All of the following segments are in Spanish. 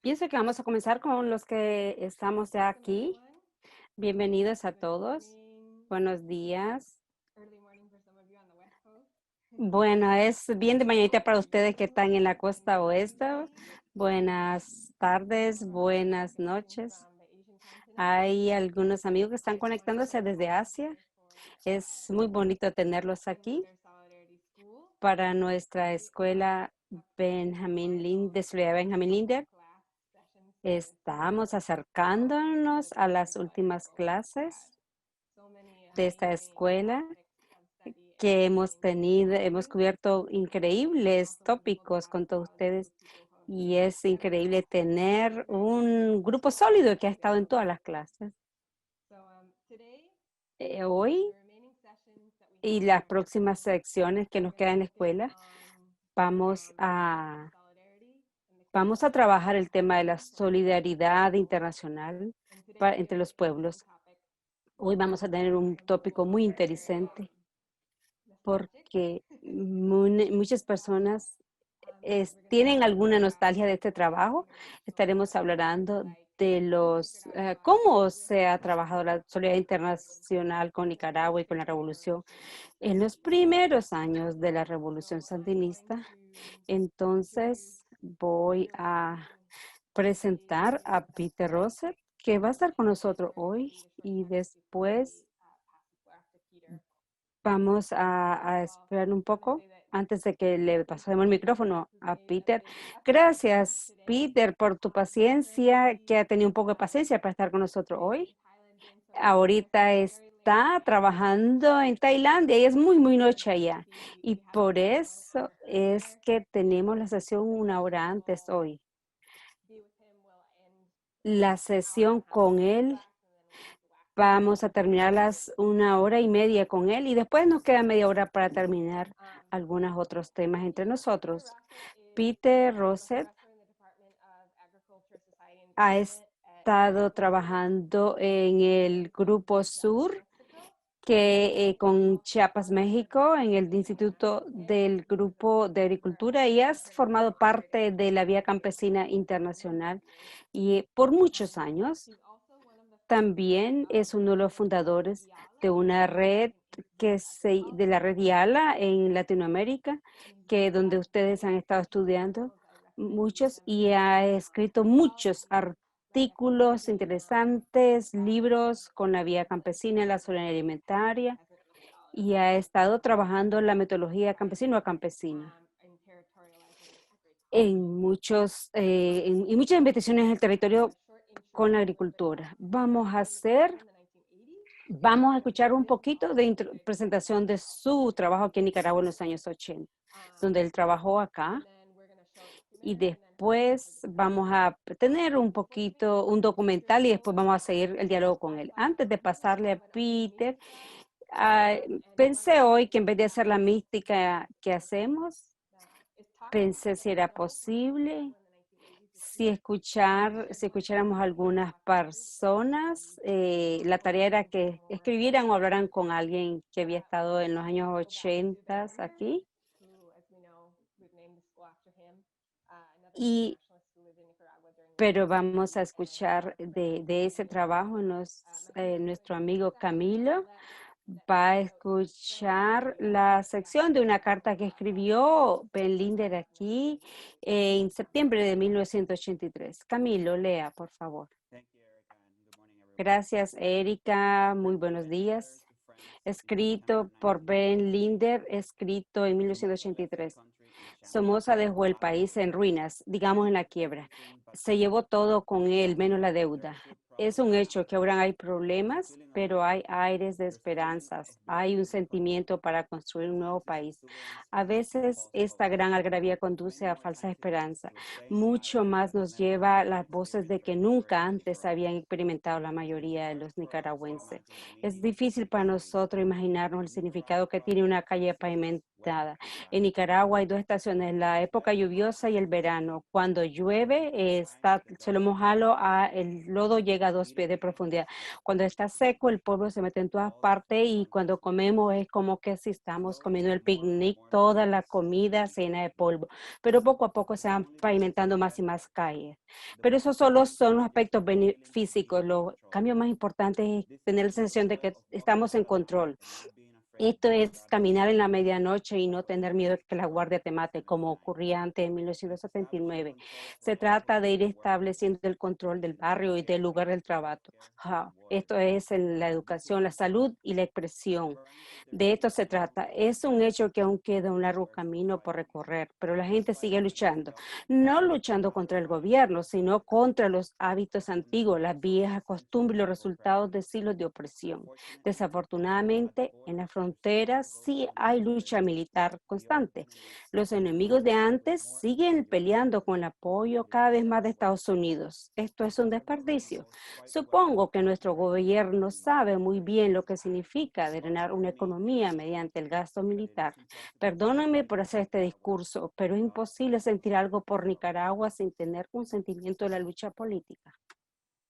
Pienso que vamos a comenzar con los que estamos ya Welcome, aquí. everyone. Bienvenidos a Good todos. morning, Buenos días. early morning for some of you on the West Coast. Bueno, es bien de mañanita para Good ustedes que están en la costa good oeste. evening Buenas to some tardes, of our buenas friends noches. from the Asian continent. Hay algunos amigos que están We're so conectándose desde grateful Asia. for Es muy bonito tenerlos working with aquí their Solidarity School para nuestra today escuela for the Benjamín final de Solidaridad Benjamín Linder. class sessions for this Estamos semester. And acercándonos it's a been las últimas incredible. We've had clases so many de esta amazing escuela topics of study and que learning hemos together. cubierto It's increíbles also wonderful to tópicos have con todos solidarity ustedes people who have y been es increíble steadfast tener and very un dedicated grupo to sólido que ha estado this en todas las semester. clases. So today, Hoy the remaining sessions that we y have in las our próximas session secciones que are nos going to quedan en la focus escuela, on vamos international a, solidarity and the vamos a connections trabajar el tema de la between Colombia and solidaridad the world. internacional And today we entre have los an interesting pueblos. topic, Hoy vamos a tener un and so tópico we'll muy get very interesante nostalgic. porque muchas personas We're going to tienen talk alguna about nostalgia de este trabajo. Estaremos what it was hablando like de when Nicaragua cómo se ha had trabajado la solidaridad internacional con Nicaragua y con la the revolución revolution en los primeros años de la revolución I'm going sandinista. to introduce Entonces voy Peter a Rosen. presentar a Peter Rosser, que va a estar con And then nosotros we're going to have hoy Yiddish y recordings before después we pass the floor off to Peter. vamos First a of all, esperar un I want to poco say that antes de que le thank you, pasemos el Peter. micrófono This is a a Peter. big effort Gracias, today. Peter, por tu paciencia, Currently, que ha tenido un poco de paciencia para estar con nosotros is in hoy. Thailand doing some work with Ahorita very late está night hours. trabajando en Tailandia y es muy, muy noche allá. Y We have to por be there eso before her es dinner. que tenemos la So sesión the una hora session antes will hoy. be with him will end La about an hour and sesión a half con after the él, class, and then we'll have the last vamos a terminar session las una hora y media con él y después nos queda media hora para terminar um, algunos otros temas entre Peter nosotros. Rosset is Peter a Rosset professor in the Department of Agriculture, Society, and ha Government at estado Mexico State trabajando en el Grupo Chiapas, Sur, Mexico. que He's con also Chiapas, México, en el Instituto del Grupo de Agricultura y has formado parte de la Vía Campesina Internacional y por muchos años. He's also one of the founders También of es uno de los fundadores YALA de una red in East de la red YALA en Latinoamérica, and he's que written donde about ustedes han many estado estudiando articles. I recommend muchos them y ha escrito all. muchos Got an excellent artículos opinion on interesantes, farming libros con la vía and campesina, la soberanía alimentaria has written a lot y ha estado trabajando en la metodología about campesino a campesina in territorializing en agriculture. y muchas investigaciones en el territorio A short con la intro to a bit about agricultura. him. He Vamos a started his career hacer in the 1980s Vamos a in escuchar un Nicaragua poquito de with presentación de su trabajo aquí en Nicaragua en los años 80, um, donde él trabajó and acá then we're going to show a y documentary and then have him después present. vamos a tener un Before we poquito, get un to Peter, documental y después though, vamos a seguir el diálogo con I él. thought Antes de instead pasarle a of an open Peter, mística ah, and pensé one hoy que en vez de hacer la that mística que hacemos, is talking pensé to si the era adults in posible Nicaragua in the 1980s with Peter. And I shared si one escucháramos sentence with algunas talking others, but personas, la hopefully tarea era it'll be que more escribieran o hablaran con alguien que había that estado en los we años go back to the 80 governor aquí who, as we know, we've named the school after him, another y nationalist who lived in Nicaragua during the pero vamos a 1960s and escuchar de ese participated in trabajo nuestro amigo Camilo that va a talks about escuchar solidarity la sección de and una carta que escribió Ben Linder aquí en septiembre de 1983. Camilo, lea, por favor. Thank you, Erica, and good morning, everyone. Gracias, Erika. Muy Written by buenos Ben Linder días. to friends in September Escrito por Ben 1983. Linder, escrito en Somoza left the 1983. country in shambles, Somoza dejó el bottom país en ruinas. ruinas, digamos en la He took quiebra. everything but Se the llevó debt. todo con It's él, menos true, la there deuda. are still Es problems un in hecho que Nicaragua, ahora hay but there's a problemas, feeling of pero hope. hay aires de There's a feeling esperanzas. of Hay un building a republic. sentimiento para construir un nuevo Sometimes país. exuberance A leads to veces false esta hope. gran algarabía conduce Many a more falsa times it leads esperanza. to a vague Mucho reality más that nos many lleva a las Nicaraguans voces de experienced que before nunca entering antes for habían experimentado la it's mayoría de hard los for us to nicaragüenses. imagine the Es meaning of difícil para these days. nosotros imaginarnos el significado Nicaragua que tiene una calle faces En Nicaragua hay dos estaciones, la época lluviosa y el verano. Cuando llueve, se lo mojalo, el lodo llega a 2 pies de profundidad. Cuando está seco, el polvo se mete en todas partes y cuando comemos es como que si estamos comiendo el picnic, toda la comida llena de polvo. Pero poco a poco se van pavimentando más y más calles. Pero esos solo son los aspectos físicos. Los cambios más importantes es tener la sensación de que estamos en control. Esto es caminar en la medianoche y no tener miedo de que la guardia te mate, como ocurría antes en 1979. Se trata de ir estableciendo el control del barrio y del lugar del trabajo. Esto es en la educación, la salud y la expresión. De esto se trata. Es un hecho que aún queda un largo camino por recorrer, pero la gente sigue luchando. No luchando contra el gobierno, sino contra los hábitos antiguos, las viejas costumbres y los resultados de siglos de opresión. Desafortunadamente, en la frontera sí hay lucha militar constante. Los enemigos de antes siguen peleando con el apoyo cada vez más de Estados Unidos. Esto es un desperdicio. Supongo que nuestro gobierno sabe muy bien lo que significa drenar una economía mediante el gasto militar. Perdónenme por hacer este discurso, pero es imposible sentir algo por Nicaragua sin tener un sentimiento de la lucha política.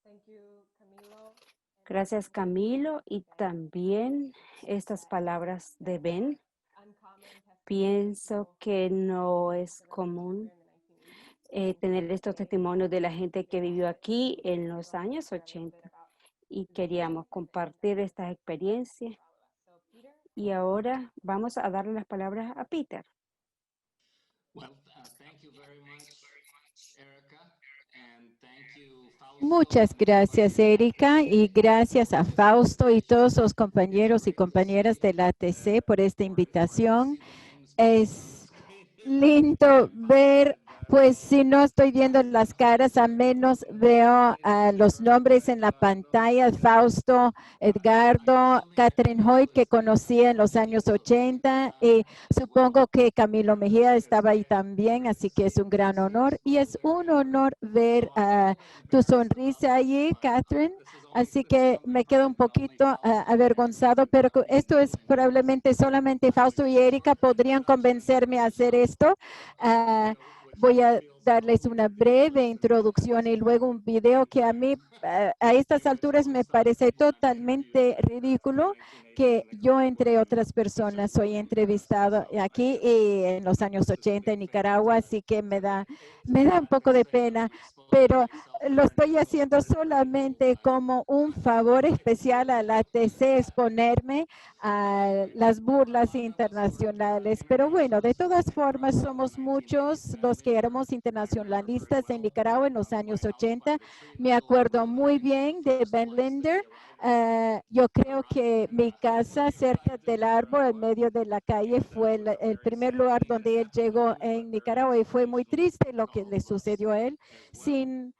Thank you, Camilo. Gracias, Camilo, y también estas palabras de Ben. Pienso que no es común tener estos testimonios de la gente que vivió aquí en los años 80 y queríamos compartir estas experiencias. Y ahora vamos a darle las palabras a Peter. Muchas gracias, Erika, y gracias a Fausto y todos los compañeros y compañeras de la ATC por esta invitación. Es lindo ver, pues si no estoy viendo las caras, al menos veo los nombres en la pantalla. Fausto, Edgardo, Catherine Hoyt, que conocí en los años 80, y supongo que Camilo Mejía estaba ahí también, así que es un gran honor. Y es un honor ver tu sonrisa allí, Catherine. Así que me quedo un poquito avergonzado, pero esto es probablemente solamente Fausto y Erika podrían convencerme a hacer esto. Voy a darles una breve introducción y luego un video que a mí a estas alturas me parece totalmente ridículo que yo, entre otras personas, soy entrevistado aquí y en los años 80 en Nicaragua, así que me da un poco de pena, pero lo estoy haciendo solamente como un favor especial a la ATC, exponerme a las burlas internacionales. Pero bueno, de todas formas, somos muchos los que éramos internacionalistas en Nicaragua en los años 80. Me acuerdo muy bien de Ben Linder. Yo creo que mi casa cerca del árbol, en medio de la calle, fue el primer lugar donde él llegó en Nicaragua y fue muy triste lo que le sucedió a él sin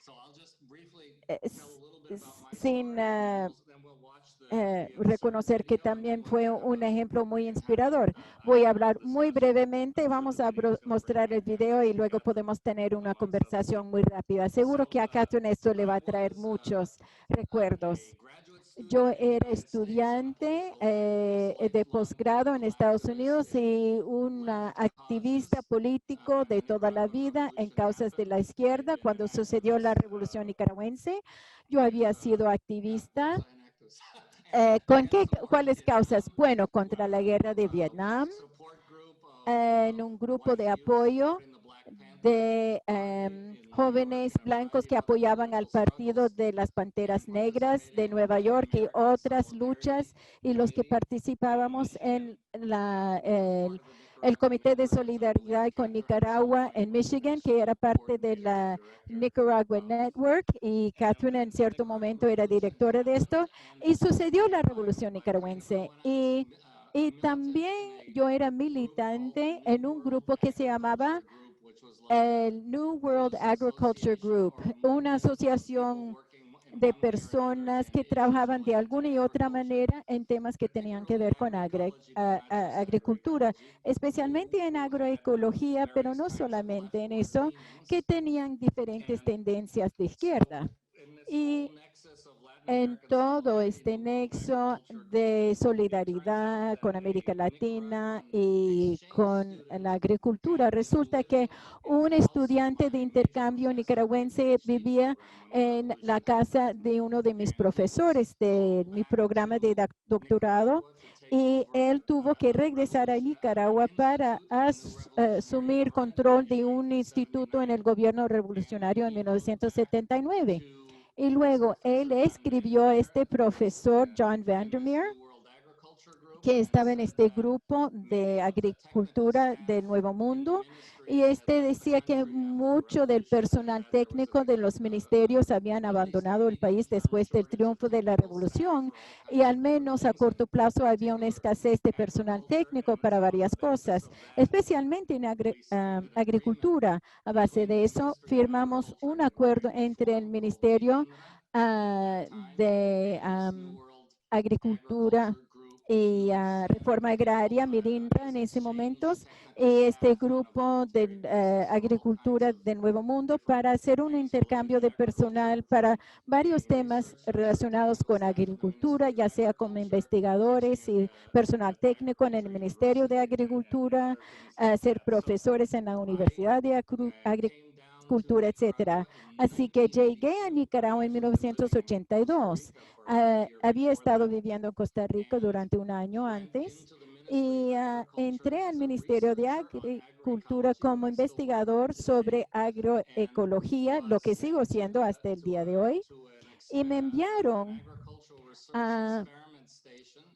reconocer que también fue un ejemplo muy inspirador. Voy a hablar muy brevemente, vamos a mostrar el video y luego podemos tener una conversación muy rápida. Seguro que a Catherine esto le va a traer muchos recuerdos. Yo era estudiante de posgrado en Estados Unidos y un activista político de toda la vida en causas de la izquierda. Cuando sucedió la revolución nicaragüense, yo había sido activista. ¿Cuáles causas? Bueno, contra la guerra de Vietnam, en un grupo de apoyo de jóvenes blancos que apoyaban al Partido de las Panteras Negras de Nueva York y otras luchas, y los que participábamos en el Comité de Solidaridad con Nicaragua en Michigan, que era parte de la Nicaragua Network, y Catherine en cierto momento era directora de esto, y sucedió la revolución nicaragüense. Y también yo era militante en un grupo que se llamaba el New World Agriculture Group, una asociación de personas que trabajaban de alguna y otra manera en temas que tenían que ver con agricultura, especialmente en agroecología, pero no solamente en eso, que tenían diferentes tendencias de izquierda. Y en todo este nexo de solidaridad con América Latina y con la agricultura. Resulta que un estudiante de intercambio nicaragüense vivía en la casa de uno de mis profesores de mi programa de doctorado y él tuvo que regresar a Nicaragua para asumir control de un instituto en el gobierno revolucionario en 1979. Y luego él escribió a este profesor, John Vandermeer, que estaba en este grupo de agricultura del Nuevo Mundo, y este decía que mucho del personal técnico de los ministerios habían abandonado el país después del triunfo de la revolución, y al menos a corto plazo había una escasez de personal técnico para varias cosas, especialmente en agricultura. A base de eso, firmamos un acuerdo entre el Ministerio de Agricultura y Reforma Agraria, Mirinra, en ese momento, este grupo de agricultura del Nuevo Mundo para hacer un intercambio de personal para varios temas relacionados con agricultura, ya sea como investigadores y personal técnico en el Ministerio de Agricultura, ser profesores en la Universidad de Agricultura, etcétera. Así que llegué a Nicaragua en 1982. Había estado viviendo en Costa Rica durante un año antes y entré al Ministerio de Agricultura como investigador sobre agroecología, lo que sigo siendo hasta el día de hoy. Y me enviaron a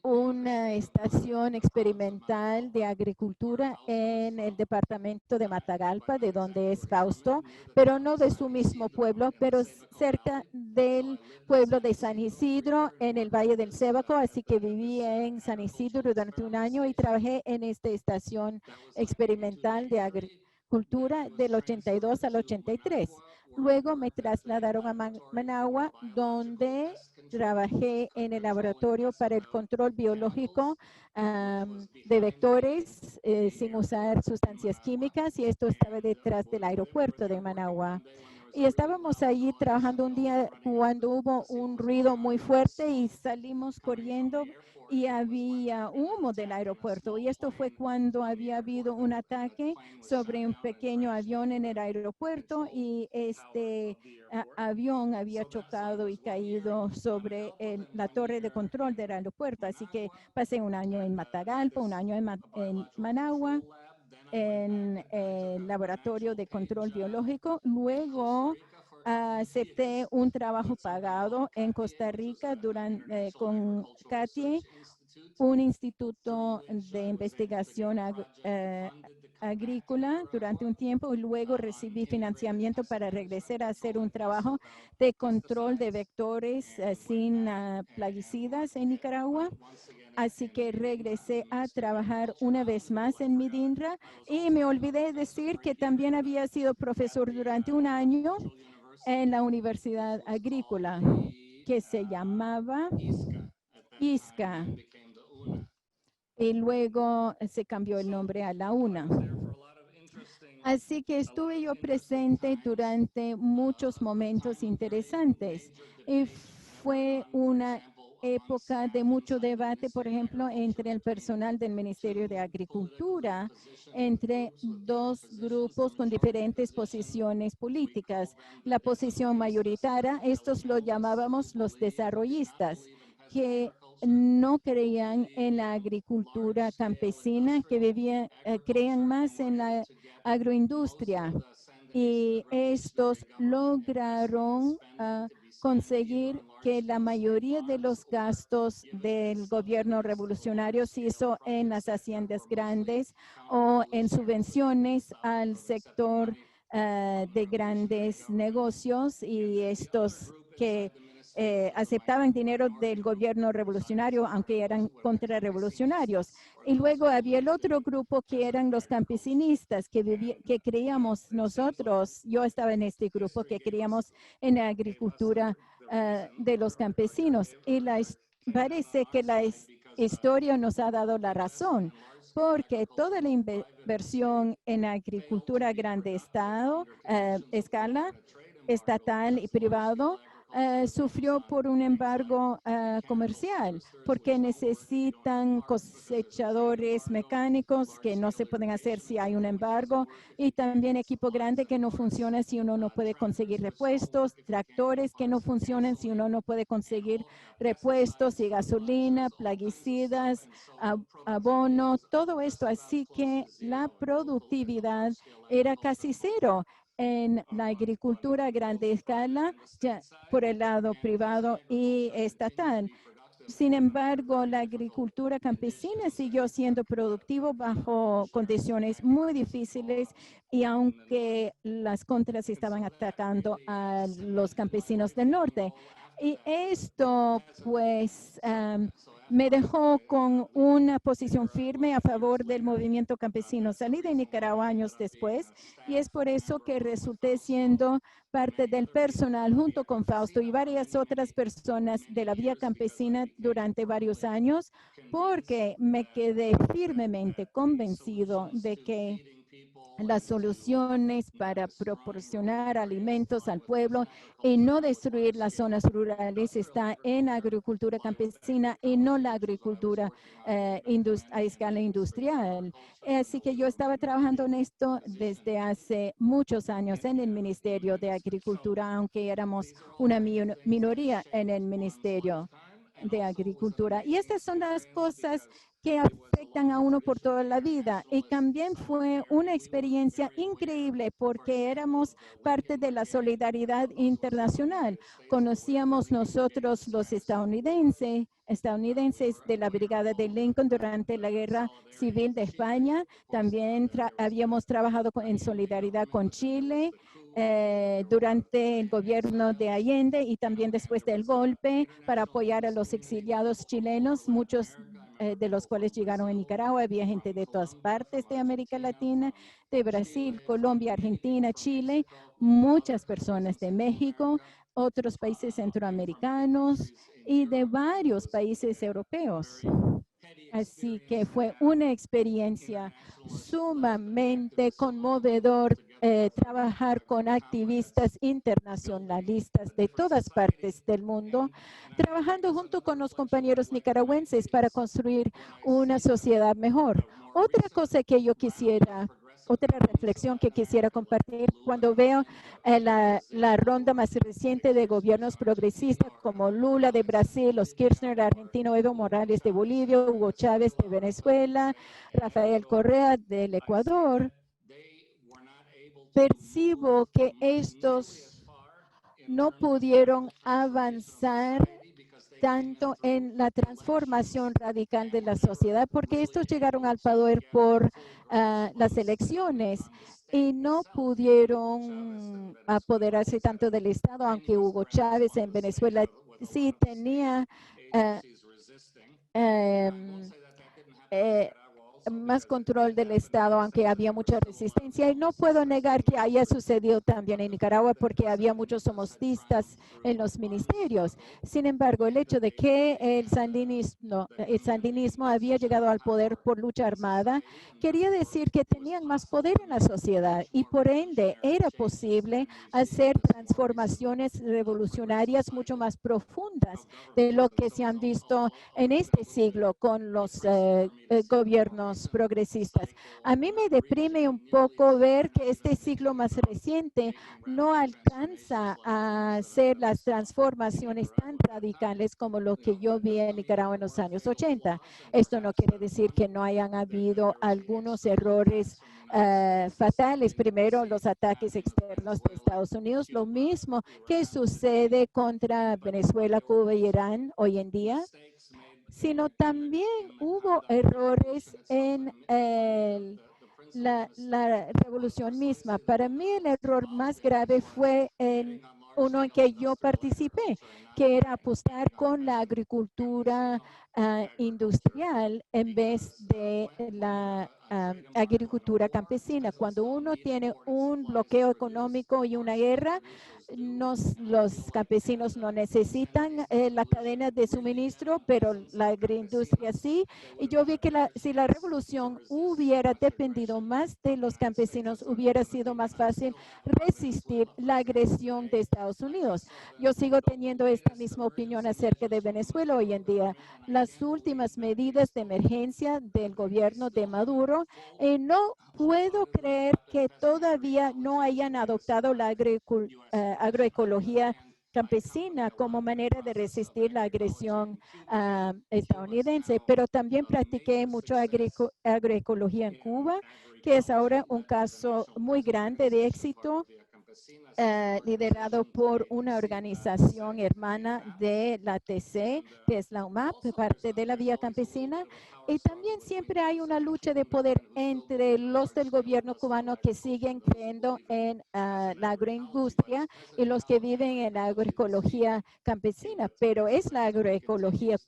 una estación experimental de agricultura en el departamento de Matagalpa, de donde es Fausto, pero no de su mismo pueblo, pero cerca del pueblo de San Isidro, en el Valle del Cébaco. Así que viví en San Isidro durante un año y trabajé en esta estación experimental de agricultura del 82 al 83. Luego me trasladaron a Managua, donde trabajé en el laboratorio para el control biológico de vectores sin usar sustancias químicas, y esto estaba detrás del aeropuerto de Managua. Y estábamos allí trabajando un día cuando hubo un ruido muy fuerte y salimos corriendo y había humo del aeropuerto. Y esto fue cuando había habido un ataque sobre un pequeño avión en el aeropuerto, y este avión había chocado y caído sobre la torre de control del aeropuerto. Así que pasé un año en Matagalpa, un año en Managua, en el laboratorio de control biológico. Luego acepté un trabajo pagado en Costa Rica con CATIE, un instituto de investigación agrícola durante un tiempo, y luego recibí financiamiento para regresar a hacer un trabajo de control de vectores sin plaguicidas en Nicaragua. Así que regresé a trabajar una vez más en Midinra, y me olvidé decir que también había sido profesor durante un año en la Universidad Agrícola, que se llamaba ISCA, y luego se cambió el nombre a la UNA. Así que estuve yo presente durante muchos momentos interesantes, y fue una época de mucho debate, por ejemplo, entre el personal del Ministerio de Agricultura, entre dos grupos con diferentes posiciones políticas. La posición mayoritaria, estos lo llamábamos los desarrollistas, que no creían en la agricultura campesina, que creían más en la agroindustria, y estos lograron conseguir que la mayoría de los gastos del gobierno revolucionario se hizo en las haciendas grandes o en subvenciones al sector de grandes negocios, y estos que aceptaban dinero del gobierno revolucionario, aunque eran contrarrevolucionarios. Y luego había el otro grupo que eran los campesinistas, que creíamos nosotros, yo estaba en este grupo, que creíamos en la agricultura de los campesinos. Y parece que la historia nos ha dado la razón, porque toda la inversión en agricultura a grande escala, estatal y privado, sufrió por un embargo comercial, porque necesitan cosechadores mecánicos que no se pueden hacer si hay un embargo, y también equipo grande que no funciona si uno no puede conseguir repuestos, tractores que no funcionan si uno no puede conseguir repuestos y gasolina, plaguicidas, abono, todo esto. Así que la productividad era casi cero en la agricultura a grande escala, ya por el lado privado y estatal. Sin embargo, la agricultura campesina siguió siendo productivo bajo condiciones muy difíciles, y aunque las contras estaban atacando a los campesinos del norte. Y esto, pues, me dejó con una posición firme a favor del movimiento campesino. Salí de Nicaragua años después, y es por eso que resulté siendo parte del personal junto con Fausto y varias otras personas de la Vía Campesina durante varios años, porque me quedé firmemente convencido de que las soluciones para proporcionar alimentos al pueblo y no destruir las zonas rurales está en la agricultura campesina y no la agricultura a escala industrial. Así que yo estaba trabajando en esto desde hace muchos años en el Ministerio de Agricultura, aunque éramos una minoría en el Ministerio de Agricultura. Y estas son las cosas que afectan a uno por toda la vida. Y también fue una experiencia increíble porque éramos parte de la solidaridad internacional. Conocíamos nosotros los estadounidenses de la Brigada de Lincoln durante la Guerra Civil de España. También habíamos trabajado en solidaridad con Chile durante el gobierno de Allende y también después del golpe para apoyar a los exiliados chilenos, muchos de los cuales llegaron a Nicaragua. Había gente de todas partes de América Latina, de Brasil, Colombia, Argentina, Chile, muchas personas de México, otros países centroamericanos y de varios países europeos. Así que fue una experiencia sumamente conmovedor trabajar con activistas internacionalistas de todas partes del mundo, trabajando junto con los compañeros nicaragüenses para construir una sociedad mejor. Otra reflexión que quisiera compartir cuando veo la ronda más reciente de gobiernos progresistas como Lula de Brasil, los Kirchner de Argentina, Evo Morales de Bolivia, Hugo Chávez de Venezuela, Rafael Correa del Ecuador, percibo que estos no pudieron avanzar tanto en la transformación radical de la sociedad, porque estos llegaron al poder por las elecciones y no pudieron apoderarse tanto del Estado, aunque Hugo Chávez en Venezuela sí tenía más control del Estado, aunque había mucha resistencia. Y no puedo negar que haya sucedido también en Nicaragua porque había muchos somostistas en los ministerios. Sin embargo, el hecho de que el sandinismo había llegado al poder por lucha armada quería decir que tenían más poder en la sociedad y por ende era posible hacer transformaciones revolucionarias mucho más profundas de lo que se han visto en este siglo con los gobiernos progresistas. A mí me deprime un poco ver que este siglo más reciente no alcanza a hacer las transformaciones tan radicales como lo que yo vi en Nicaragua en los años 80. Esto no quiere decir que no hayan habido algunos errores fatales. Primero, los ataques externos de Estados Unidos, lo mismo que sucede contra Venezuela, Cuba y Irán hoy en día, sino también hubo errores en la revolución misma. Para mí el error más grave fue uno en que yo participé, que era apostar con la agricultura industrial en vez de la agricultura campesina. Cuando uno tiene un bloqueo económico y una guerra, los campesinos no necesitan la cadena de suministro, pero la agroindustria sí. Y yo vi que si la revolución hubiera dependido más de los campesinos, hubiera sido más fácil resistir la agresión de Estados Unidos. Yo sigo teniendo esta misma opinión acerca de Venezuela hoy en día. Las últimas medidas de emergencia del gobierno de Maduro, no puedo creer que todavía no hayan adoptado la agroecología campesina como manera de resistir la agresión estadounidense, pero también practiqué mucho agroecología en Cuba, que es ahora un caso muy grande de éxito, liderado por una organización hermana de la TC, que es la UMAP, parte de la Vía Campesina. Y también siempre hay una lucha de poder entre los del gobierno cubano que siguen creyendo en la agroindustria y los que viven en la agroecología campesina. Pero es la agroecología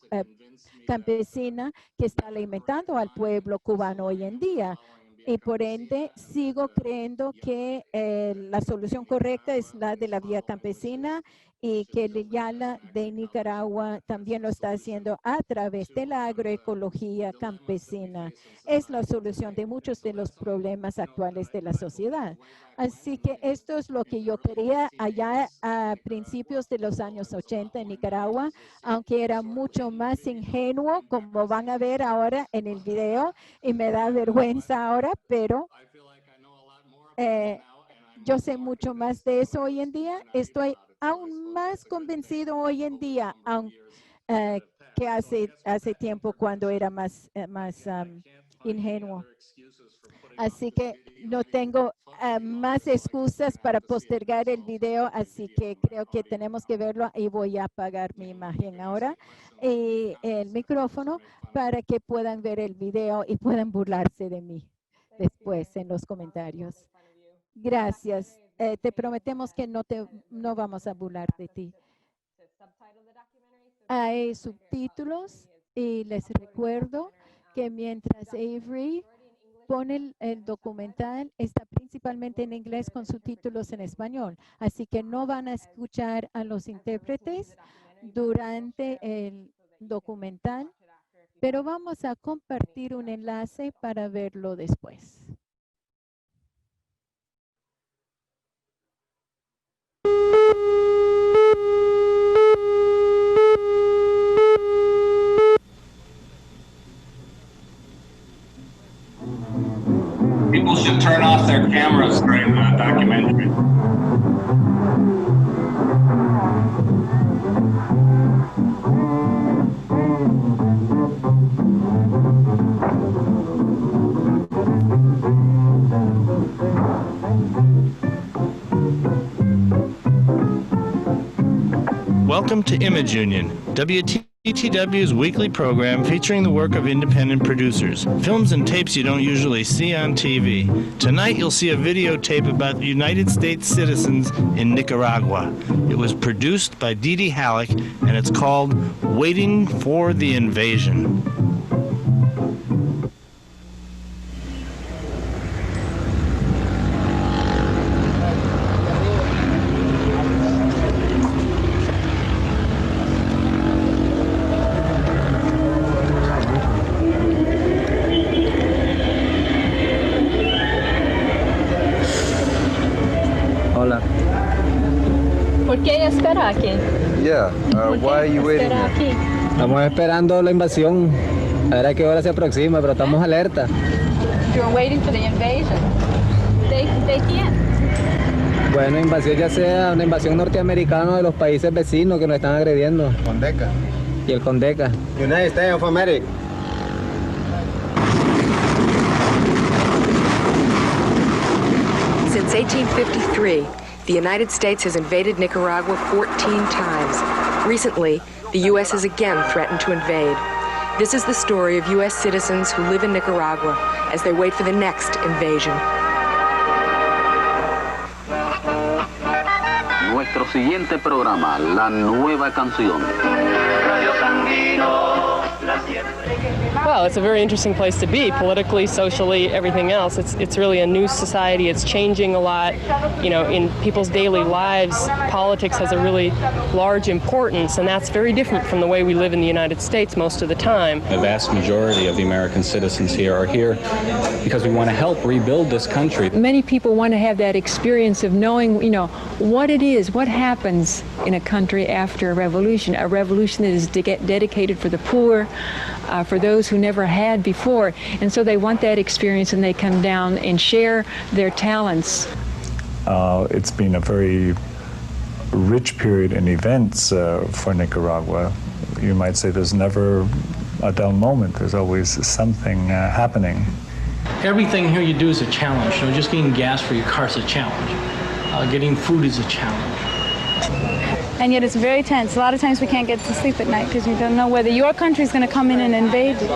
campesina que está alimentando al pueblo cubano hoy en día. Y por ende, sigo creyendo que la solución correcta es la de la vía campesina y que el YALA de Nicaragua también lo está haciendo a través de la agroecología campesina. Es la solución de muchos de los problemas actuales de la sociedad. Así que esto es lo que yo quería allá a principios de los años 80 en Nicaragua, aunque era mucho más ingenuo, como van a ver ahora en el video, y me da vergüenza ahora, pero yo sé mucho más de eso hoy en día. Estoy aún más convencido hoy en día, que hace tiempo cuando era más ingenuo. Así que no tengo más excusas para postergar el video, así que creo que tenemos que verlo y voy a apagar mi imagen ahora y el micrófono para que puedan ver el video y puedan burlarse de mí después en los comentarios. Gracias. Te prometemos que no vamos a burlar de ti. Hay subtítulos y les recuerdo que mientras Avery pone el documental, está principalmente en inglés con subtítulos en español. Así que no van a escuchar a los intérpretes durante el documental, pero vamos a compartir un enlace para verlo después. People should turn off their cameras during the documentary. Welcome to Image Union, WTTW's weekly program featuring the work of independent producers, films and tapes you don't usually see on TV. Tonight you'll see a videotape about the United States citizens in Nicaragua. It was produced by Dee Dee Halleck and it's called Waiting for the Invasion. ¿Por qué espera aquí? Yeah, why are you waiting here? Aquí. Estamos esperando la invasión. A ver a qué hora se aproxima, pero estamos alerta. You're waiting for the invasion. ¿De quién? Bueno, invasión ya sea una invasión norteamericana de los países vecinos que nos están agrediendo. Condeca. Y el Condeca. United States of America. Since 1853, the United States has invaded Nicaragua 14 times. Recently, the U.S. has again threatened to invade. This is the story of U.S. citizens who live in Nicaragua as they wait for the next invasion. Nuestro siguiente programa, La Nueva Canción. Radio Sandino, la siempre. Well, it's a very interesting place to be, politically, socially, everything else. It's really a new society. It's changing a lot. You know, in people's daily lives, politics has a really large importance, and that's very different from the way we live in the United States most of the time. The vast majority of the American citizens here are here because we want to help rebuild this country. Many people want to have that experience of knowing, you know, what it is, what happens in a country after a revolution that is dedicated for the poor, for those who never had before. And so they want that experience, and they come down and share their talents. It's been a very rich period in events for Nicaragua. You might say there's never a dull moment. There's always something happening. Everything here you do is a challenge. You know, just getting gas for your car is a challenge. Getting food is a challenge. And yet it's very tense. A lot of times we can't get to sleep at night because you don't know whether your country is going to come in and invade you.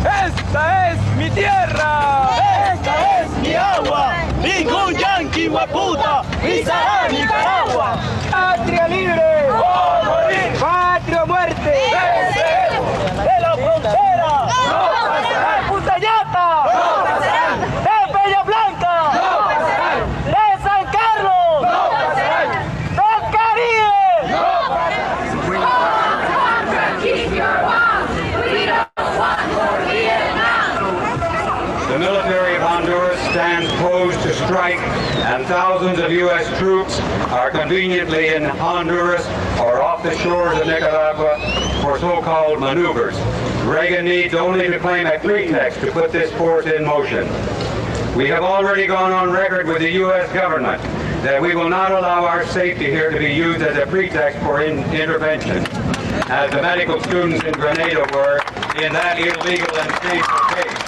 Esta es mi tierra, esta es mi agua, ningún yanqui hueputa pisará Nicaragua. Patria libre, o morir, patria o muerte, venceremos de la frontera, no pasarán, Pusañata, no pasarán, de Peña Blanca, no pasarán, de San Carlos, no pasarán, del Caribe, no pasarán. Keep your arms, we don't want more Vietnam. The military of Honduras stands posed to strike, and thousands of U.S. troops are conveniently in Honduras or off the shores of Nicaragua for so-called maneuvers. Reagan needs only to claim a pretext to put this force in motion. We have already gone on record with the U.S. government that we will not allow our safety here to be used as a pretext for intervention, as the medical students in Grenada were in that illegal and shameful case.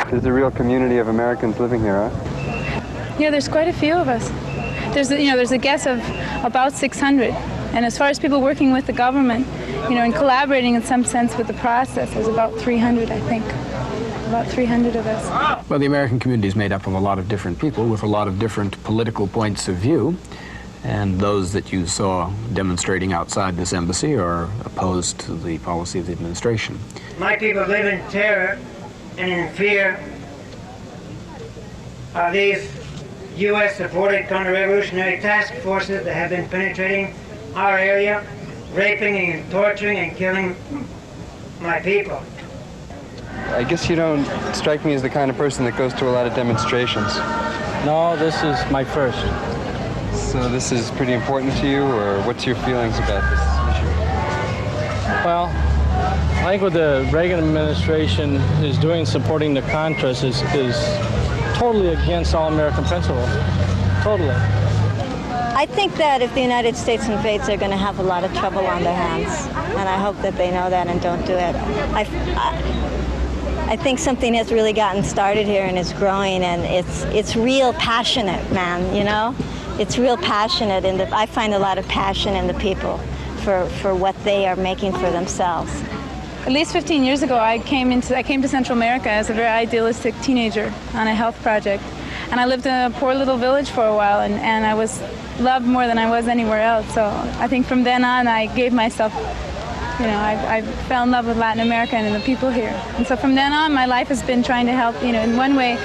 There's a real community of Americans living here, huh? Yeah, there's quite a few of us. There's a guess of about 600. And as far as people working with the government, you know, and collaborating in some sense with the process, there's about 300, I think. About 300 of us. Well, the American community is made up of a lot of different people with a lot of different political points of view. And those that you saw demonstrating outside this embassy are opposed to the policy of the administration. My people live in terror and in fear of these U.S.-supported counter-revolutionary task forces that have been penetrating our area, raping and torturing and killing my people. I guess you don't strike me as the kind of person that goes to a lot of demonstrations. No, this is my first. So this is pretty important to you, or what's your feelings about this issue? Well, I think what the Reagan administration is doing, supporting the Contras, is totally against all American principles. Totally. I think that if the United States invades, they're going to have a lot of trouble on their hands. And I hope that they know that and don't do it. I think something has really gotten started here and it's growing, and it's real passionate, man, you know? It's real passionate, and I find a lot of passion in the people for what they are making for themselves. At least 15 years ago, I came to Central America as a very idealistic teenager on a health project. And I lived in a poor little village for a while, and I was loved more than I was anywhere else. So I think from then on, I gave myself, you know, I fell in love with Latin America and the people here. And so from then on, my life has been trying to help, you know, in one way,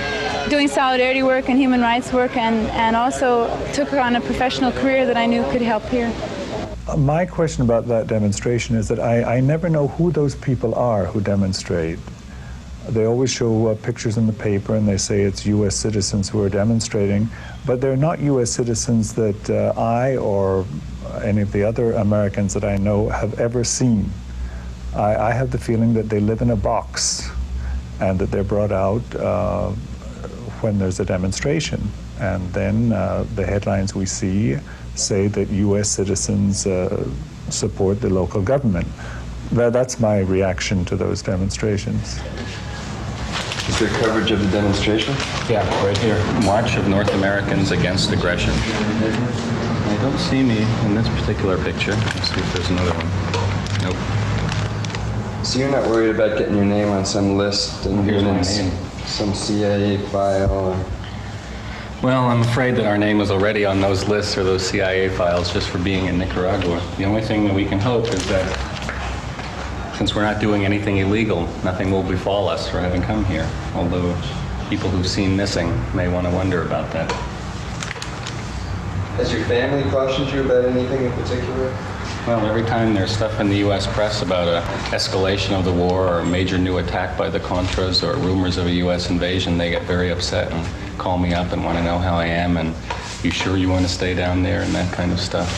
doing solidarity work and human rights work, and also took on a professional career that I knew could help here. My question about that demonstration is that I never know who those people are who demonstrate. They always show pictures in the paper and they say it's U.S. citizens who are demonstrating, but they're not U.S. citizens that I or any of the other Americans that I know have ever seen. I have the feeling that they live in a box and that they're brought out when there's a demonstration. And then the headlines we see say that U.S. citizens support the local government. That's my reaction to those demonstrations. Is there coverage of the demonstration? Yeah, right here. March of North Americans Against Aggression. I don't see me in this particular picture. Let's see if there's another one. Nope. So you're not worried about getting your name on some list and Here's my name. some CIA file? Well, I'm afraid that our name is already on those lists or those CIA files just for being in Nicaragua. The only thing that we can hope is that since we're not doing anything illegal, nothing will befall us for having come here, although people who've seen missing may want to wonder about that. Has your family cautioned you about anything in particular? Well, every time there's stuff in the U.S. press about an escalation of the war or a major new attack by the Contras or rumors of a U.S. invasion, they get very upset and call me up and want to know how I am and you sure you want to stay down there and that kind of stuff.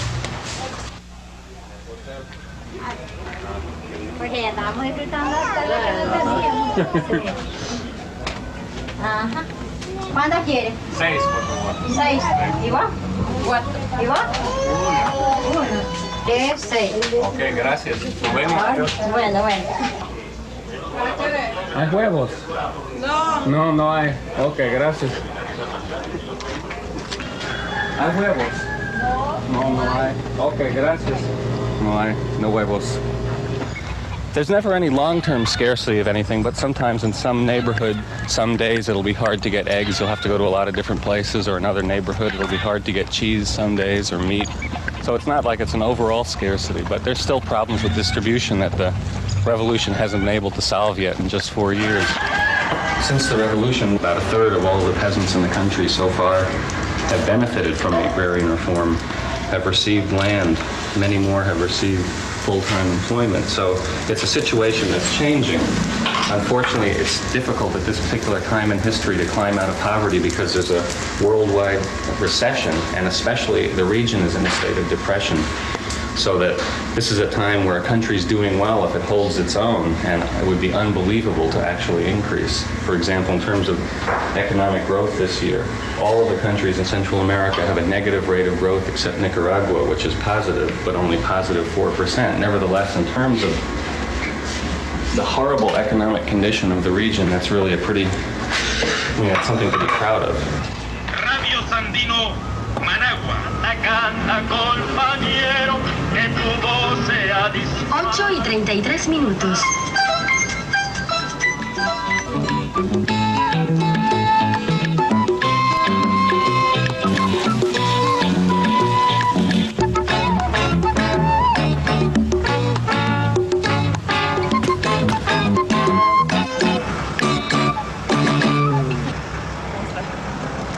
¿Cuántas quiere? 6, por favor. 6. ¿Igual? 4. ¿Igual? 1, 3, 6. Ok, gracias. Nos vemos. Bueno. ¿Hay huevos? No. No hay. Ok, gracias. ¿Hay huevos? No hay. Ok, gracias. No hay. No huevos. There's never any long-term scarcity of anything, but sometimes in some neighborhood, some days it'll be hard to get eggs. You'll have to go to a lot of different places, or another neighborhood it'll be hard to get cheese some days or meat. So it's not like it's an overall scarcity, but there's still problems with distribution that the revolution hasn't been able to solve yet in just 4 years. Since the revolution, about a third of all the peasants in the country so far have benefited from the agrarian reform, have received land. Many more have received full-time employment. So it's a situation that's changing. Unfortunately, it's difficult at this particular time in history to climb out of poverty because there's a worldwide recession, and especially the region is in a state of depression. So that this is a time where a country's doing well if it holds its own, and it would be unbelievable to actually increase. For example, in terms of economic growth this year, all of the countries in Central America have a negative rate of growth except Nicaragua, which is positive, but only positive 4%. Nevertheless, in terms of the horrible economic condition of the region, that's really a pretty, it's something to be proud of. Radio Sandino, Managua. Canta, compañero, que tu voz sea 8:33.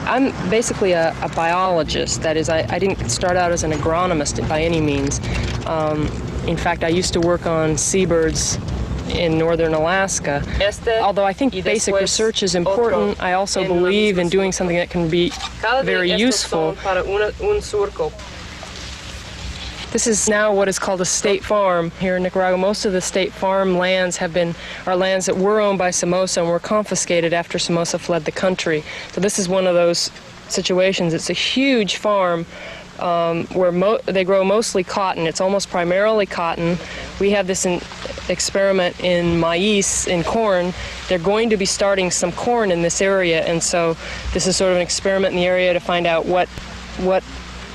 I'm basically a biologist. That is, I didn't start out as an agronomist by any means. In fact, I used to work on seabirds in northern Alaska. Although I think basic research is important, I also believe in doing something that can be very useful. This is now what is called a state farm here in Nicaragua. Most of the state farm lands are lands that were owned by Somoza and were confiscated after Somoza fled the country. So this is one of those situations. It's a huge farm where they grow mostly cotton. It's almost primarily cotton. We have this experiment in maize, in corn. They're going to be starting some corn in this area, and so this is sort of an experiment in the area to find out what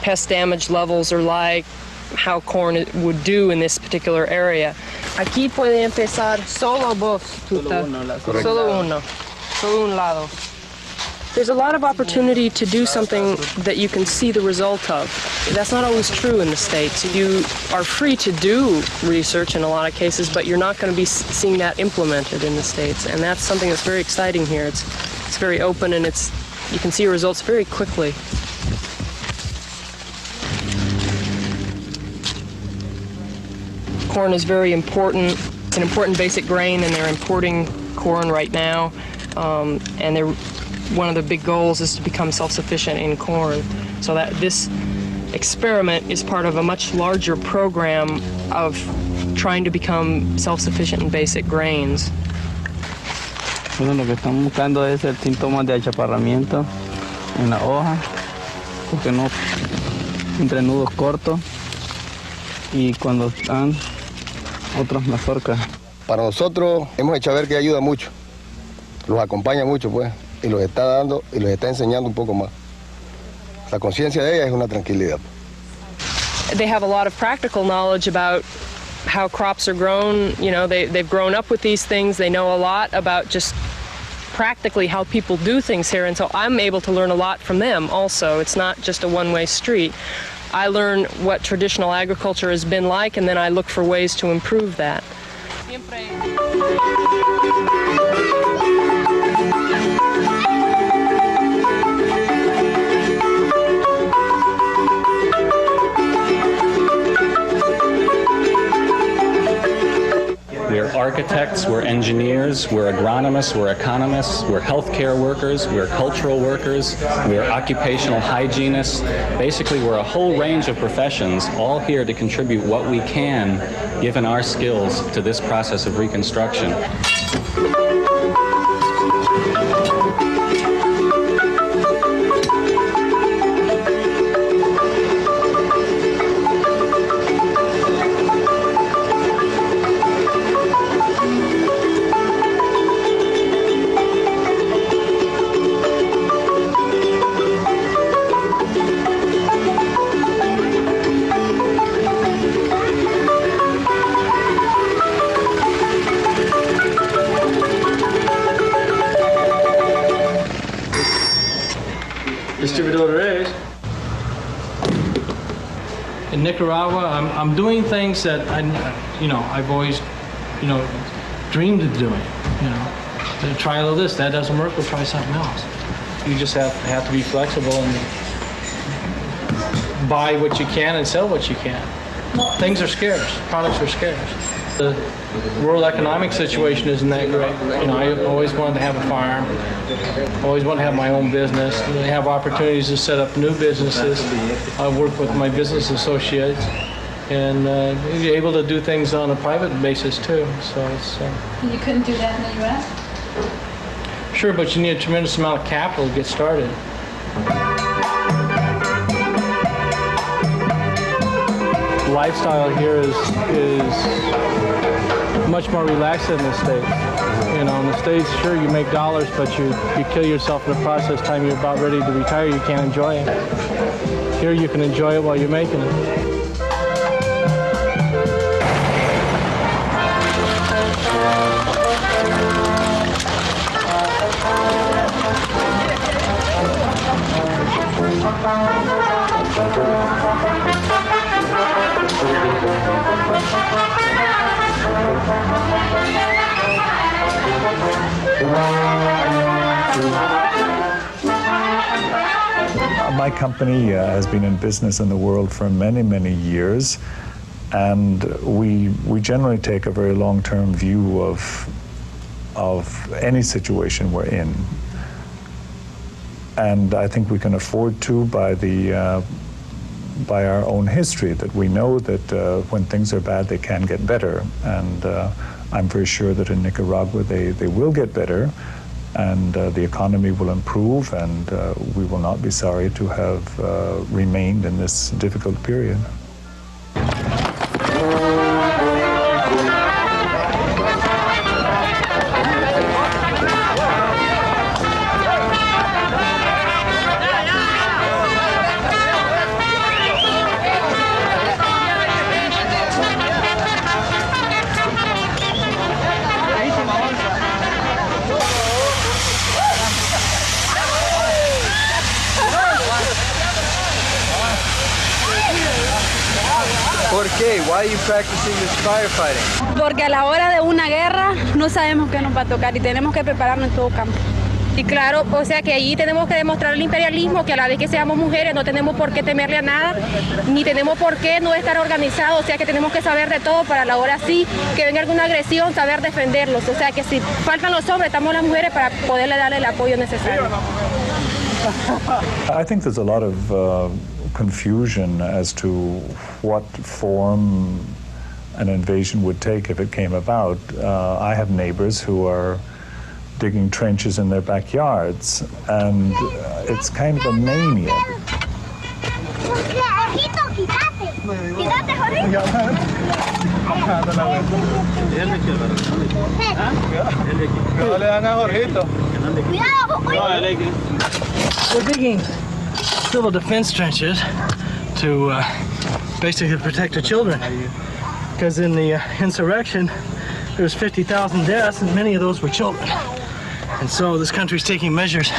pest damage levels are like, how corn would do in this particular area. Aquí puede empezar solo vos, tuta. Solo uno. Solo un lado. There's a lot of opportunity to do something that you can see the result of. That's not always true in the States. You are free to do research in a lot of cases, but you're not going to be seeing that implemented in the States. And that's something that's very exciting here. It's very open, and you can see results very quickly. Corn is very important. It's an important basic grain, and they're importing corn right now. And one of the big goals is to become self-sufficient in corn. So that this experiment is part of a much larger program of trying to become self-sufficient in basic grains. Bueno, lo que están buscando es el síntoma de achaparramiento en la hoja, porque no entrenudos cortos y cuando están otras mazorcas. Para nosotros hemos hecho ver que ayuda mucho, los acompaña mucho pues, y los está dando y los está enseñando un poco más. La conciencia de ella es una tranquilidad. They have a lot of practical knowledge about how crops are grown. You know, they've grown up with these things. They know a lot about just practically how people do things here, and so I'm able to learn a lot from them also. It's not just a one-way street. I learn what traditional agriculture has been like, and then I look for ways to improve that. We're architects, we're engineers, we're agronomists, we're economists, we're healthcare workers, we're cultural workers, we're occupational hygienists. Basically, we're a whole range of professions, all here to contribute what we can, given our skills, to this process of reconstruction. In Nicaragua, I'm doing things that I've always, dreamed of doing. To try a little this, that doesn't work, we'll try something else. You just have to be flexible and buy what you can and sell what you can. Things are scarce. Products are scarce. The world economic situation isn't that great. I always wanted to have a farm. Always wanted to have my own business. And I have opportunities to set up new businesses. I work with my business associates, and you're able to do things on a private basis too. So it's. You couldn't do that in the U.S.? Sure, but you need a tremendous amount of capital to get started. Lifestyle here is much more relaxed than the States. In the States, sure, you make dollars, but you kill yourself in the process. Time you're about ready to retire, you can't enjoy it. Here, you can enjoy it while you're making it. My company has been in business in the world for many, many years, and we generally take a very long-term view of any situation we're in. And I think we can afford to by our own history, that we know that when things are bad, they can get better. And I'm very sure that in Nicaragua, they will get better, and the economy will improve, and we will not be sorry to have remained in this difficult period. ¿Por qué? Why are you practicing this firefighting? Porque a la hora de una guerra no sabemos qué nos va a tocar y tenemos que prepararnos en todo campo. Y claro, o sea que allí tenemos que demostrar el imperialismo, que a la vez que seamos mujeres no tenemos por qué temerle a nada, ni tenemos por qué no estar organizados, o sea que tenemos que saber de todo para la hora sí, que venga alguna agresión, saber defenderlos. O sea que si faltan los hombres, estamos las mujeres para poderle darle el apoyo necesario. I think there's a lot of confusion as to what form an invasion would take if it came about. I have neighbors who are digging trenches in their backyards, and it's kind of a mania. We're digging civil defense trenches to basically protect the children, because in the insurrection there was 50,000 deaths, and many of those were children. And so this country is taking measures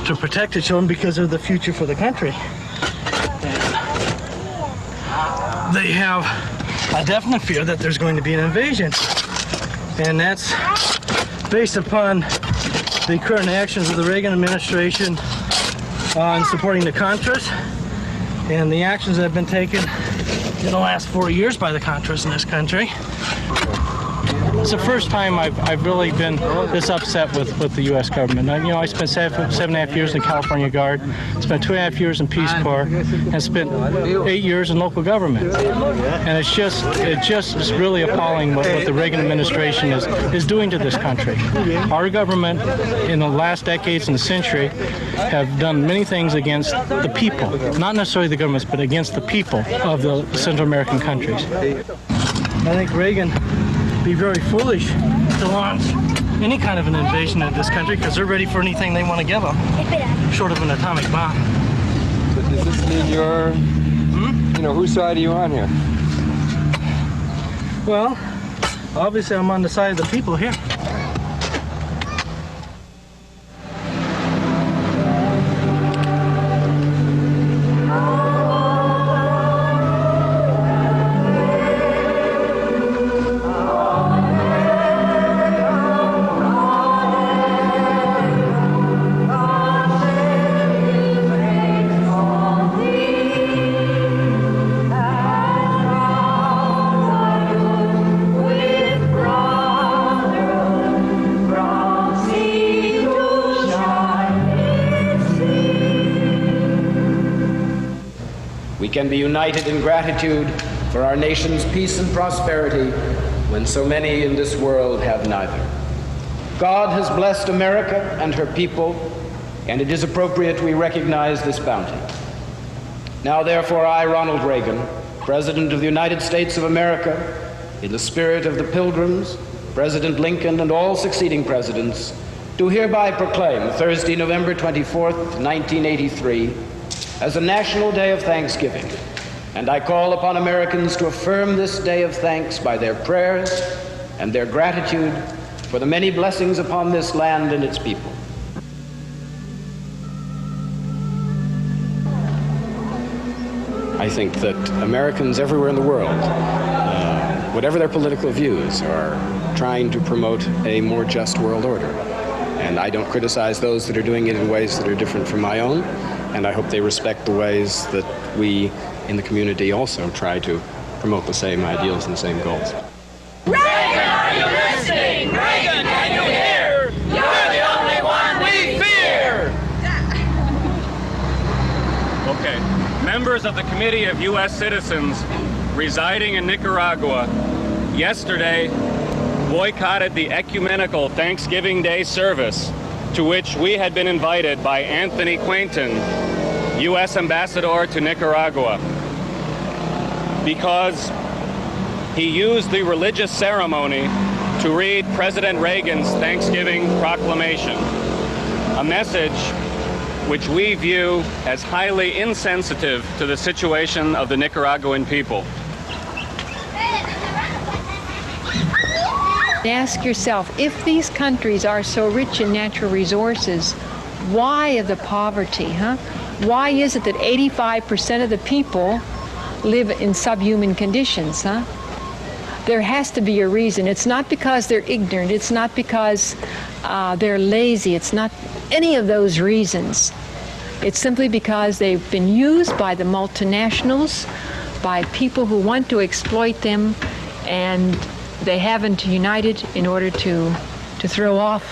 to protect the children because of the future for the country. And they have a definite fear that there's going to be an invasion. And that's based upon the current actions of the Reagan administration on supporting the Contras and the actions that have been taken in the last 4 years by the Contras in this country. It's the first time I've really been this upset with the U.S. government. I spent 7.5 years in California Guard, spent 2.5 years in Peace Corps, and spent 8 years in local government. And it's just is really appalling what the Reagan administration is doing to this country. Our government, in the last decades and the century, have done many things against the people, not necessarily the governments, but against the people of the Central American countries. I think Reagan be very foolish to launch any kind of an invasion of this country because they're ready for anything they want to give them, short of an atomic bomb. But does this mean you're, whose side are you on here? Well, obviously I'm on the side of the people here. We can be united in gratitude for our nation's peace and prosperity when so many in this world have neither. God has blessed America and her people, and it is appropriate we recognize this bounty. Now, therefore, I, Ronald Reagan, President of the United States of America, in the spirit of the Pilgrims, President Lincoln, and all succeeding presidents, do hereby proclaim Thursday, November 24th, 1983, as a national day of thanksgiving, and I call upon Americans to affirm this day of thanks by their prayers and their gratitude for the many blessings upon this land and its people. I think that Americans everywhere in the world, whatever their political views, are trying to promote a more just world order. And I don't criticize those that are doing it in ways that are different from my own. And I hope they respect the ways that we in the community also try to promote the same ideals and the same goals. Reagan, are you listening? Reagan, can you hear? You're the only one we fear! Okay. Members of the Committee of U.S. Citizens residing in Nicaragua yesterday boycotted the ecumenical Thanksgiving Day service to which we had been invited by Anthony Quainton, U.S. Ambassador to Nicaragua, because he used the religious ceremony to read President Reagan's Thanksgiving proclamation, a message which we view as highly insensitive to the situation of the Nicaraguan people. Ask yourself, if these countries are so rich in natural resources, why of the poverty, huh? Why is it that 85% of the people live in subhuman conditions, huh? There has to be a reason. It's not because they're ignorant. It's not because they're lazy. It's not any of those reasons. It's simply because they've been used by the multinationals, by people who want to exploit them, and they haven't united in order to throw off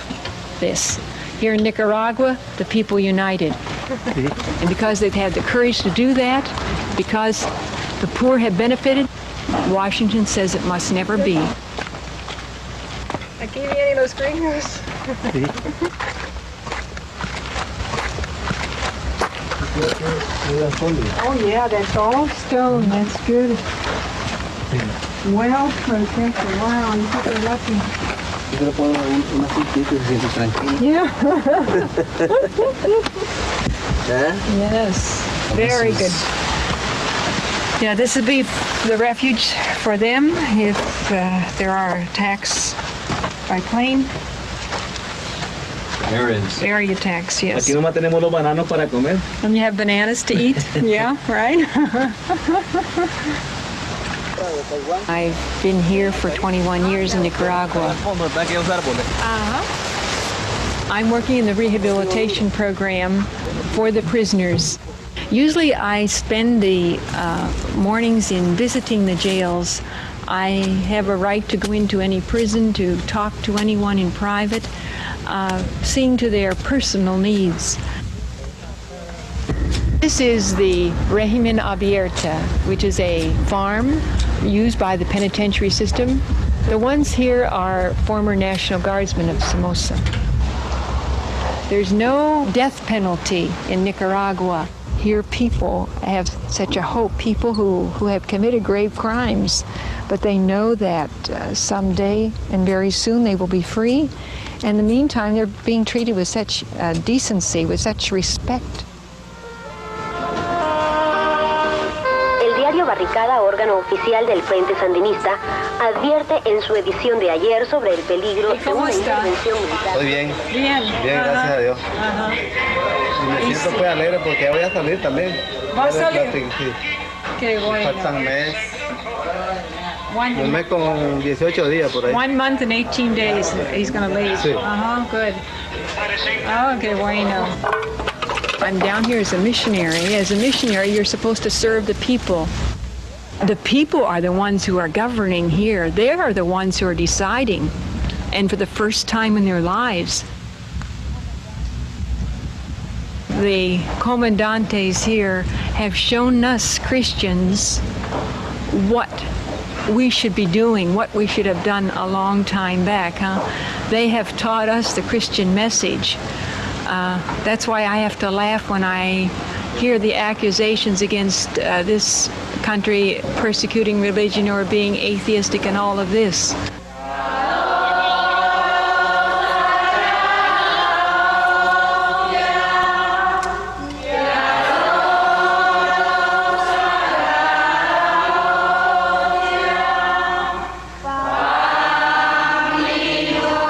this. Here in Nicaragua, the people united. And because they've had the courage to do that, because the poor have benefited, Washington says it must never be. Aquí vienen los gringos. Oh yeah, that's all stone. That's good. Well protected. Wow, I'm super lucky. Yeah. Yes. Very good. Yeah, this would be the refuge for them if there are attacks by plane. There is. Area tax, yes. Aquí nomás tenemos los bananos para comer. And you have bananas to eat? Yeah, right? I've been here for 21 years in Nicaragua. I'm working in the rehabilitation program for the prisoners. Usually I spend the mornings in visiting the jails. I have a right to go into any prison, to talk to anyone in private, seeing to their personal needs. This is the Régimen Abierta, which is a farm used by the penitentiary system. The ones here are former National Guardsmen of Somoza. There's no death penalty in Nicaragua. Here people have such a hope, people who have committed grave crimes, but they know that someday and very soon they will be free. In the meantime, they're being treated with such decency, with such respect. El diario Barricada, órgano oficial del Frente Sandinista, advierte en su edición de ayer sobre el peligro de una intervención militar. Estoy bien. Bien. Bien, gracias a Dios. Y me siento pues alegre porque ya voy a salir también. ¿Vas a salir? Sí. Qué bueno. Faltan mes. One Un mes con 18 días por ahí. 1 month and 18 days he's going to leave. Sí. Good. Oh, qué bueno. I'm down here as a missionary. As a missionary, you're supposed to serve the people. The people are the ones who are governing here. They are the ones who are deciding, and for the first time in their lives. The comandantes here have shown us Christians what we should be doing, what we should have done a long time back. They have taught us the Christian message. That's why I have to laugh when I hear the accusations against this country persecuting religion or being atheistic and all of this.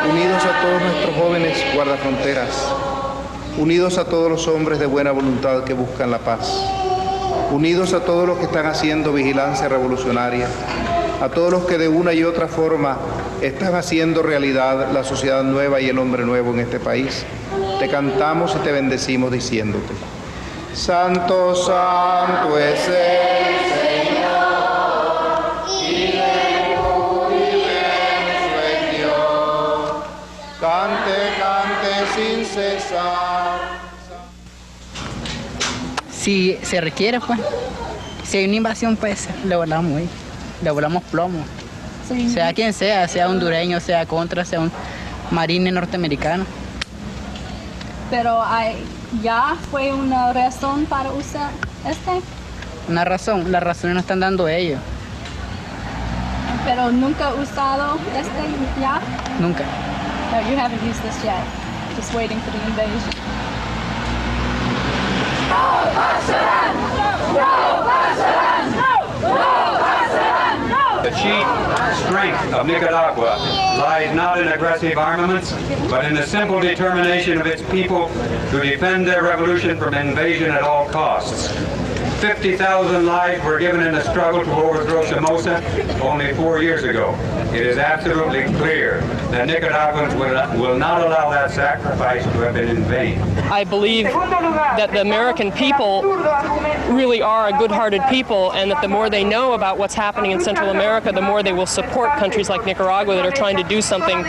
Unidos a todos nuestros jóvenes guardafronteras, unidos a todos los hombres de buena voluntad que buscan la paz, unidos a todos los que están haciendo vigilancia revolucionaria, a todos los que de una y otra forma están haciendo realidad la sociedad nueva y el hombre nuevo en este país, te cantamos y te bendecimos diciéndote: Santo, santo es el Señor, y del universo es Dios. Cante, cante sin cesar. Si se requiere, pues, si hay una invasión, pues le volamos, le volamos plomo. Sí. Sea quien sea hondureño, sea contra, sea un marine norteamericano. Pero ya fue una razón para usar este. Una razón, las razones no están dando ellos. Pero nunca usado este ya. Nunca. No, you haven't used this yet. Just waiting for the invasion. The chief strength of Nicaragua lies not in aggressive armaments, but in the simple determination of its people to defend their revolution from invasion at all costs. 50,000 lives were given in the struggle to overthrow Somoza only 4 years ago. It is absolutely clear that Nicaraguans will not allow that sacrifice to have been in vain. I believe that the American people really are a good-hearted people, and that the more they know about what's happening in Central America, the more they will support countries like Nicaragua that are trying to do something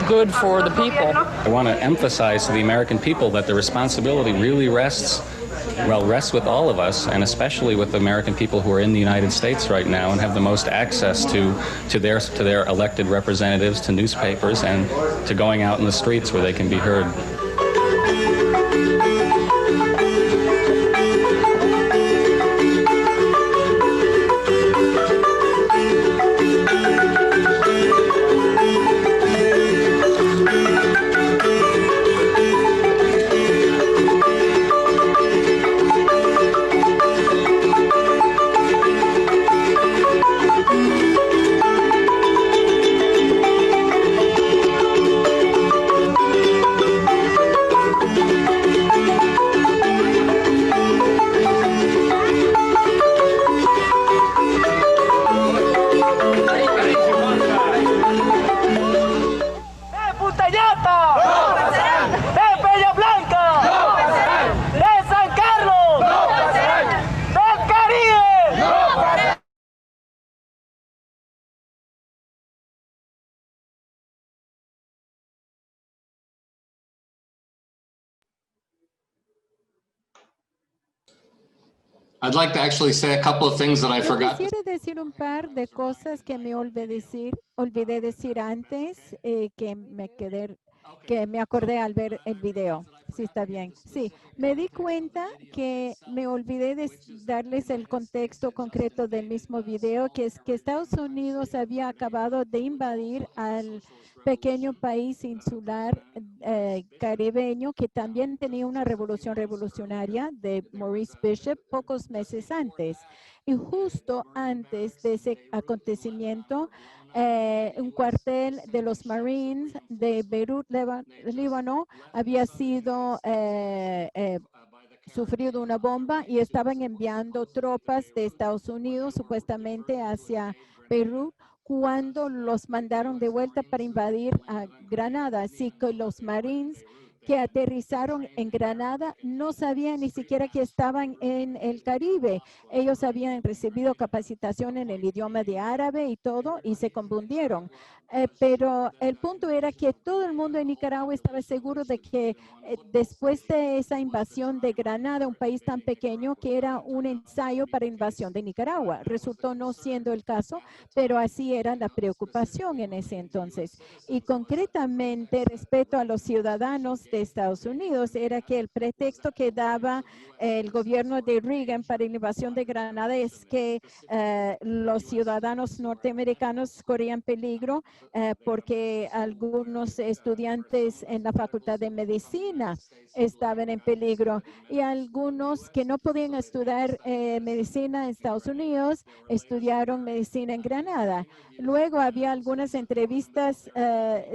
good for the people. I want to emphasize to the American people that the responsibility really rests with all of us, and especially with the American people who are in the United States right now and have the most access to their elected representatives, to newspapers, and to going out in the streets where they can be heard. I'd like to actually say a couple of things that I Yo forgot. quisiera decir un par de cosas que me olvidé decir antes, que me acordé al ver el video. Sí, está bien. Sí, me di cuenta que me olvidé de darles el contexto concreto del mismo video, que es que Estados Unidos había acabado de invadir al pequeño país insular caribeño que también tenía una revolución revolucionaria de Maurice Bishop pocos meses antes. Y justo antes de ese acontecimiento, un cuartel de los Marines de Beirut, Líbano, había sido sufrido una bomba y estaban enviando tropas de Estados Unidos supuestamente hacia Beirut cuando los mandaron de vuelta para invadir a Granada. Así que los Marines que aterrizaron en Granada no sabían ni siquiera que estaban en el Caribe. Ellos habían recibido capacitación en el idioma de árabe y todo y se confundieron. Pero el punto era que todo el mundo en Nicaragua estaba seguro de que después de esa invasión de Granada, un país tan pequeño, que era un ensayo para invasión de Nicaragua. Resultó no siendo el caso, pero así era la preocupación en ese entonces. Y concretamente, respecto a los ciudadanos de Estados Unidos, era que el pretexto que daba el gobierno de Reagan para la invasión de Granada es que los ciudadanos norteamericanos corrían peligro porque algunos estudiantes en la Facultad de Medicina estaban en peligro y algunos que no podían estudiar medicina en Estados Unidos estudiaron medicina en Granada. Luego había algunas entrevistas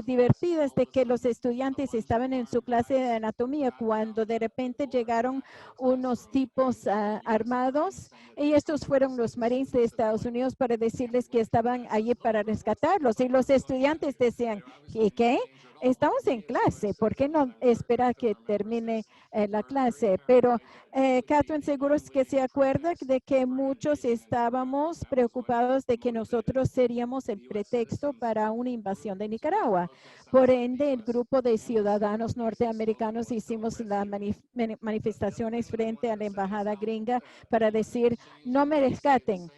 divertidas de que los estudiantes estaban en su clase de anatomía cuando de repente llegaron unos tipos armados y estos fueron los Marines de Estados Unidos para decirles que estaban allí para rescatarlos y los estudiantes decían, ¿y qué? Estamos en clase, ¿por qué no esperar que termine la clase? Pero Catherine seguro es que se acuerda de que muchos estábamos preocupados de que nosotros seríamos el pretexto para una invasión de Nicaragua. Por ende, el grupo de ciudadanos norteamericanos hicimos las manifestaciones frente a la embajada gringa para decir, no me rescaten.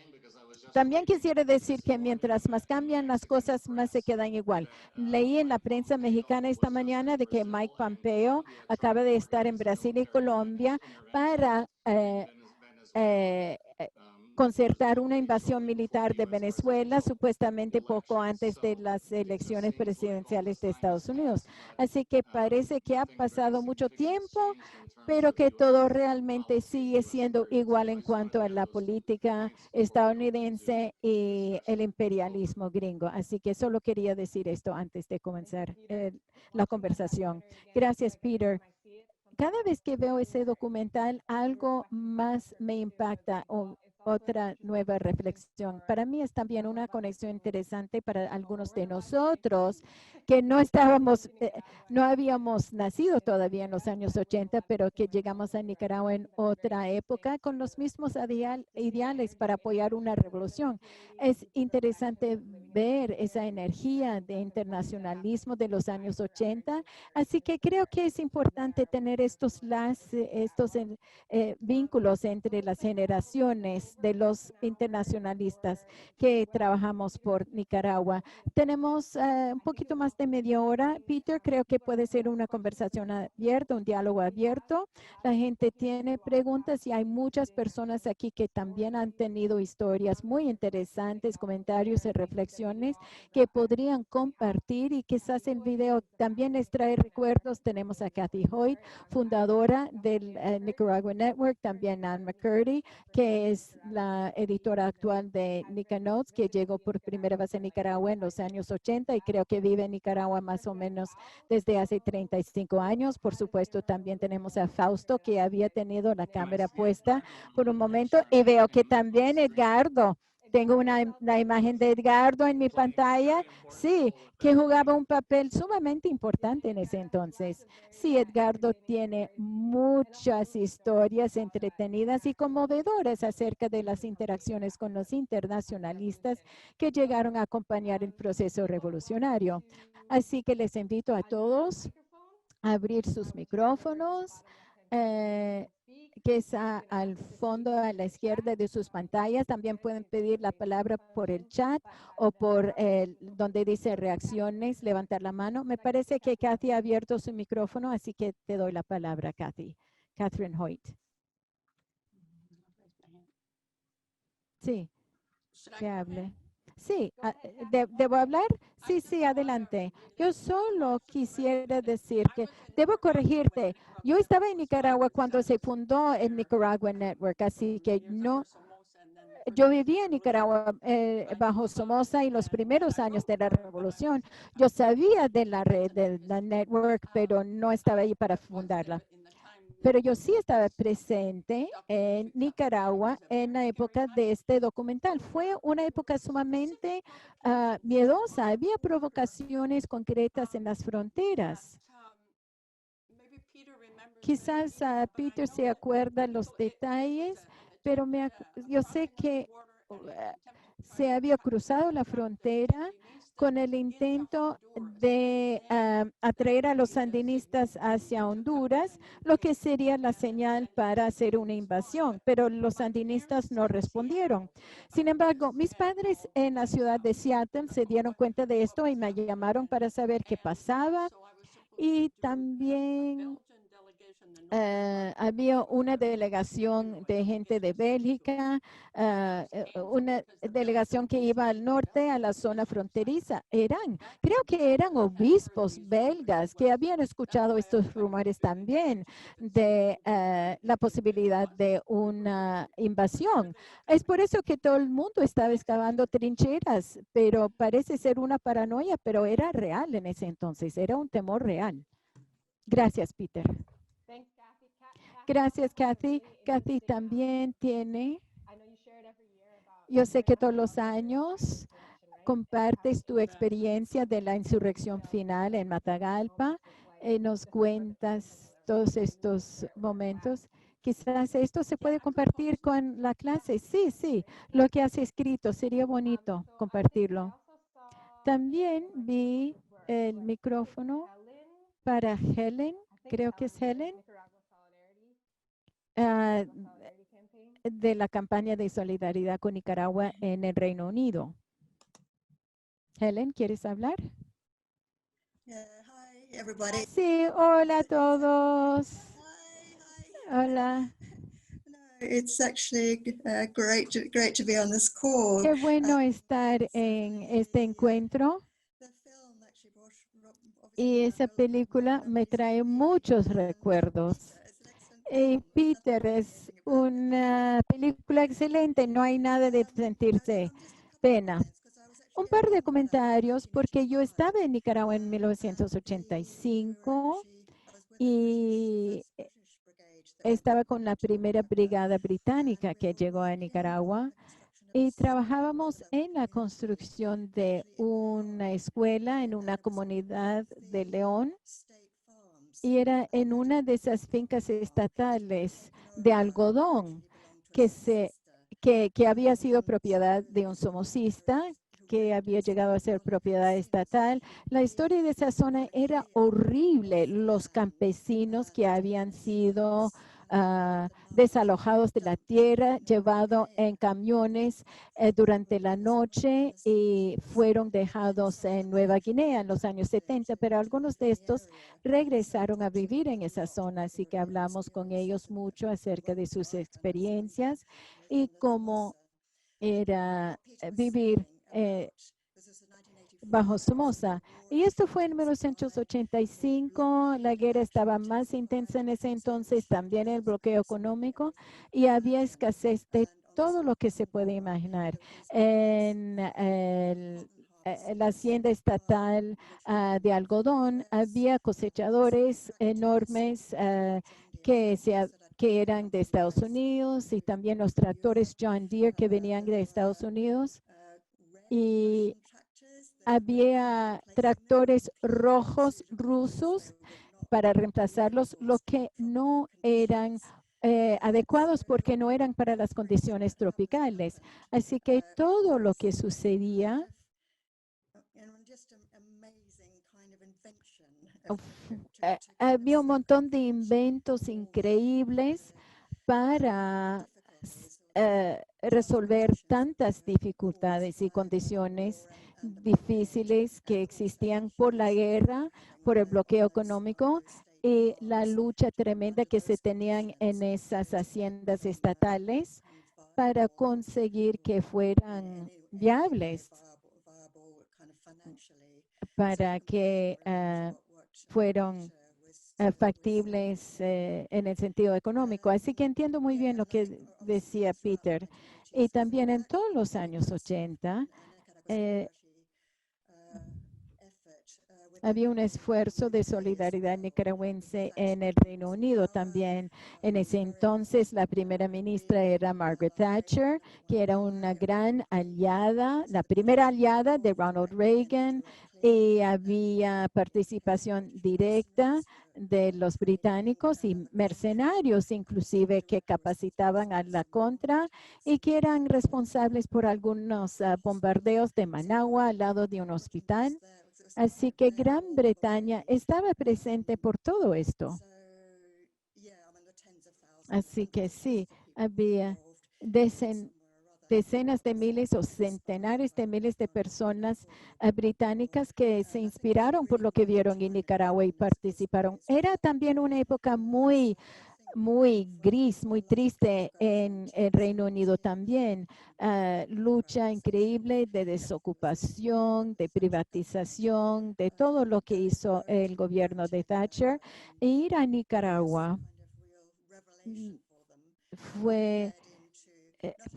También quisiera decir que mientras más cambian las cosas, más se quedan igual. Leí en la prensa mexicana esta mañana de que Mike Pompeo acaba de estar en Brasil y Colombia para concertar una invasión militar de Venezuela, supuestamente poco antes de las elecciones presidenciales de Estados Unidos. Así que parece que ha pasado mucho tiempo, pero que todo realmente sigue siendo igual en cuanto a la política estadounidense y el imperialismo gringo. Así que solo quería decir esto antes de comenzar la conversación. Gracias, Peter. Cada vez que veo ese documental, algo más me impacta otra nueva reflexión. Para mí es también una conexión interesante para algunos de nosotros que no habíamos nacido todavía en los años 80, pero que llegamos a Nicaragua en otra época con los mismos ideales para apoyar una revolución. Es interesante ver esa energía de internacionalismo de los años 80. Así que creo que es importante tener estos vínculos entre las generaciones de los internacionalistas que trabajamos por Nicaragua. Tenemos un poquito más de media hora. Peter, creo que puede ser una conversación abierta, un diálogo abierto. La gente tiene preguntas y hay muchas personas aquí que también han tenido historias muy interesantes, comentarios y reflexiones que podrían compartir y quizás el video también les trae recuerdos. Tenemos a Kathy Hoyt, fundadora del Nicaragua Network, también Ann McCurdy, que es la editora actual de Nica Notes, que llegó por primera vez a Nicaragua en los años 80 y creo que vive en Nicaragua más o menos desde hace 35 años. Por supuesto, también tenemos a Fausto, que había tenido la cámara puesta por un momento, y veo que también Edgardo. Tengo la imagen de Edgardo en mi pantalla, sí, que jugaba un papel sumamente importante en ese entonces. Sí, Edgardo tiene muchas historias entretenidas y conmovedoras acerca de las interacciones con los internacionalistas que llegaron a acompañar el proceso revolucionario. Así que les invito a todos a abrir sus micrófonos que está al fondo a la izquierda de sus pantallas. También pueden pedir la palabra por el chat o por donde dice reacciones, levantar la mano. Me parece que Kathy ha abierto su micrófono, así que te doy la palabra, Kathy. Catherine Hoyt. Sí, que hable. Sí, ¿debo hablar? Sí, sí, adelante. Yo solo quisiera decir que debo corregirte. Yo estaba en Nicaragua cuando se fundó el Nicaragua Network, así que no. Yo vivía en Nicaragua bajo Somoza y los primeros años de la revolución. Yo sabía de la red, de la network, pero no estaba ahí para fundarla. Pero yo sí estaba presente en Nicaragua en la época de este documental. Fue una época sumamente miedosa. Había provocaciones concretas en las fronteras. Quizás Peter se acuerda los detalles, pero yo sé que se había cruzado la frontera con el intento de atraer a los sandinistas hacia Honduras, lo que sería la señal para hacer una invasión, pero los sandinistas no respondieron. Sin embargo, mis padres en la ciudad de Seattle se dieron cuenta de esto y me llamaron para saber qué pasaba, y también había una delegación de gente de Bélgica, una delegación que iba al norte, a la zona fronteriza. Creo que eran obispos belgas que habían escuchado estos rumores también de la posibilidad de una invasión. Es por eso que todo el mundo estaba excavando trincheras, pero parece ser una paranoia, pero era real en ese entonces, era un temor real. Gracias, Peter. Gracias, Kathy. Kathy también tiene, yo sé que todos los años compartes tu experiencia de la insurrección final en Matagalpa, nos cuentas todos estos momentos. Quizás esto se puede compartir con la clase. Sí, sí, lo que has escrito, sería bonito compartirlo. También vi el micrófono para Helen, creo que es Helen. De la campaña de solidaridad con Nicaragua en el Reino Unido. Helen, ¿quieres hablar? Sí, hola a todos. Hola. It's actually great to be on this call. Qué bueno estar en este encuentro. Y esa película me trae muchos recuerdos. Peter, es una película excelente, no hay nada de sentirse pena. Un par de comentarios, porque yo estaba en Nicaragua en 1985 y estaba con la primera brigada británica que llegó a Nicaragua y trabajábamos en la construcción de una escuela en una comunidad de León. Y era en una de esas fincas estatales de algodón que había sido propiedad de un somocista, que había llegado a ser propiedad estatal. La historia de esa zona era horrible. Los campesinos que habían sido desalojados de la tierra, llevados en camiones durante la noche y fueron dejados en Nueva Guinea en los años 70, pero algunos de estos regresaron a vivir en esa zona, así que hablamos con ellos mucho acerca de sus experiencias y cómo era vivir bajo Somoza. Y esto fue en 1985, la guerra estaba más intensa en ese entonces, también el bloqueo económico y había escasez de todo lo que se puede imaginar. En la hacienda estatal de algodón había cosechadores enormes que eran de Estados Unidos y también los tractores John Deere que venían de Estados Unidos. Y había tractores rojos rusos para reemplazarlos, lo que no eran adecuados porque no eran para las condiciones tropicales. Así que todo lo que sucedía había un montón de inventos increíbles para resolver tantas dificultades y condiciones difíciles que existían por la guerra, por el bloqueo económico y la lucha tremenda que se tenían en esas haciendas estatales para conseguir que fueran viables, para que fueran factibles en el sentido económico. Así que entiendo muy bien lo que decía Peter. Y también en todos los años 80, había un esfuerzo de solidaridad nicaragüense en el Reino Unido también. En ese entonces, la primera ministra era Margaret Thatcher, que era una gran aliada, la primera aliada de Ronald Reagan, y había participación directa de los británicos y mercenarios, inclusive, que capacitaban a la contra y que eran responsables por algunos bombardeos de Managua al lado de un hospital. Así que Gran Bretaña estaba presente por todo esto. Así que sí, había decenas de miles o centenares de miles de personas británicas que se inspiraron por lo que vieron en Nicaragua y participaron. Era también una época muy gris, muy triste en el Reino Unido también. Lucha increíble de desocupación, de privatización, de todo lo que hizo el gobierno de Thatcher. E ir a Nicaragua fue,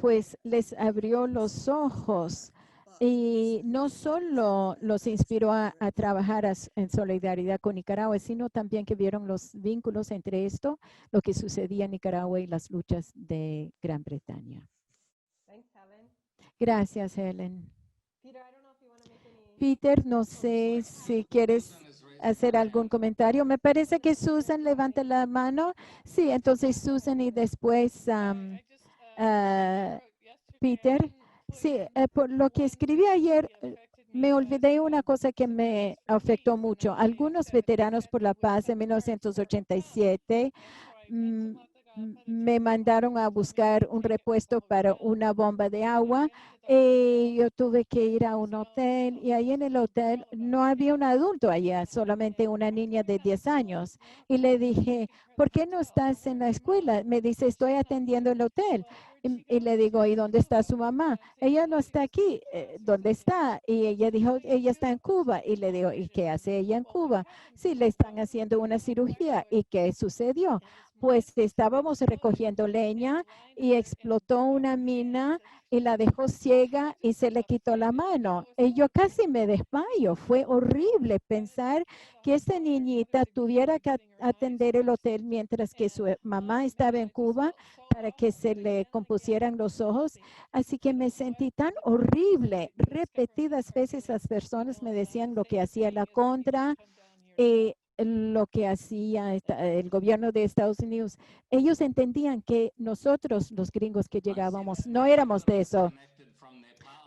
pues les abrió los ojos y no solo los inspiró a trabajar en solidaridad con Nicaragua, sino también que vieron los vínculos entre esto, lo que sucedía en Nicaragua y las luchas de Gran Bretaña. Gracias, Helen. Peter, no sé si quieres hacer algún comentario. Me parece que Susan levanta la mano. Sí, entonces Susan y después Peter. Sí, por lo que escribí ayer, me olvidé una cosa que me afectó mucho. Algunos veteranos por la paz en 1987 me mandaron a buscar un repuesto para una bomba de agua y yo tuve que ir a un hotel y ahí en el hotel no había un adulto allá, solamente una niña de 10 años. Y le dije, ¿por qué no estás en la escuela? Me dice, estoy atendiendo el hotel. Y le digo, ¿y dónde está su mamá? Ella no está aquí. ¿Dónde está? Y ella dijo, ella está en Cuba. Y le digo, ¿y qué hace ella en Cuba? Sí, le están haciendo una cirugía. ¿Y qué sucedió? Pues estábamos recogiendo leña y explotó una mina y la dejó ciega y se le quitó la mano. Y yo casi me desmayo. Fue horrible pensar que esa niñita tuviera que atender el hotel mientras que su mamá estaba en Cuba para que se le compusieran los ojos. Así que me sentí tan horrible. Repetidas veces las personas me decían lo que hacía la contra y lo que hacía el gobierno de Estados Unidos. Ellos entendían que nosotros, los gringos que llegábamos, no éramos de eso.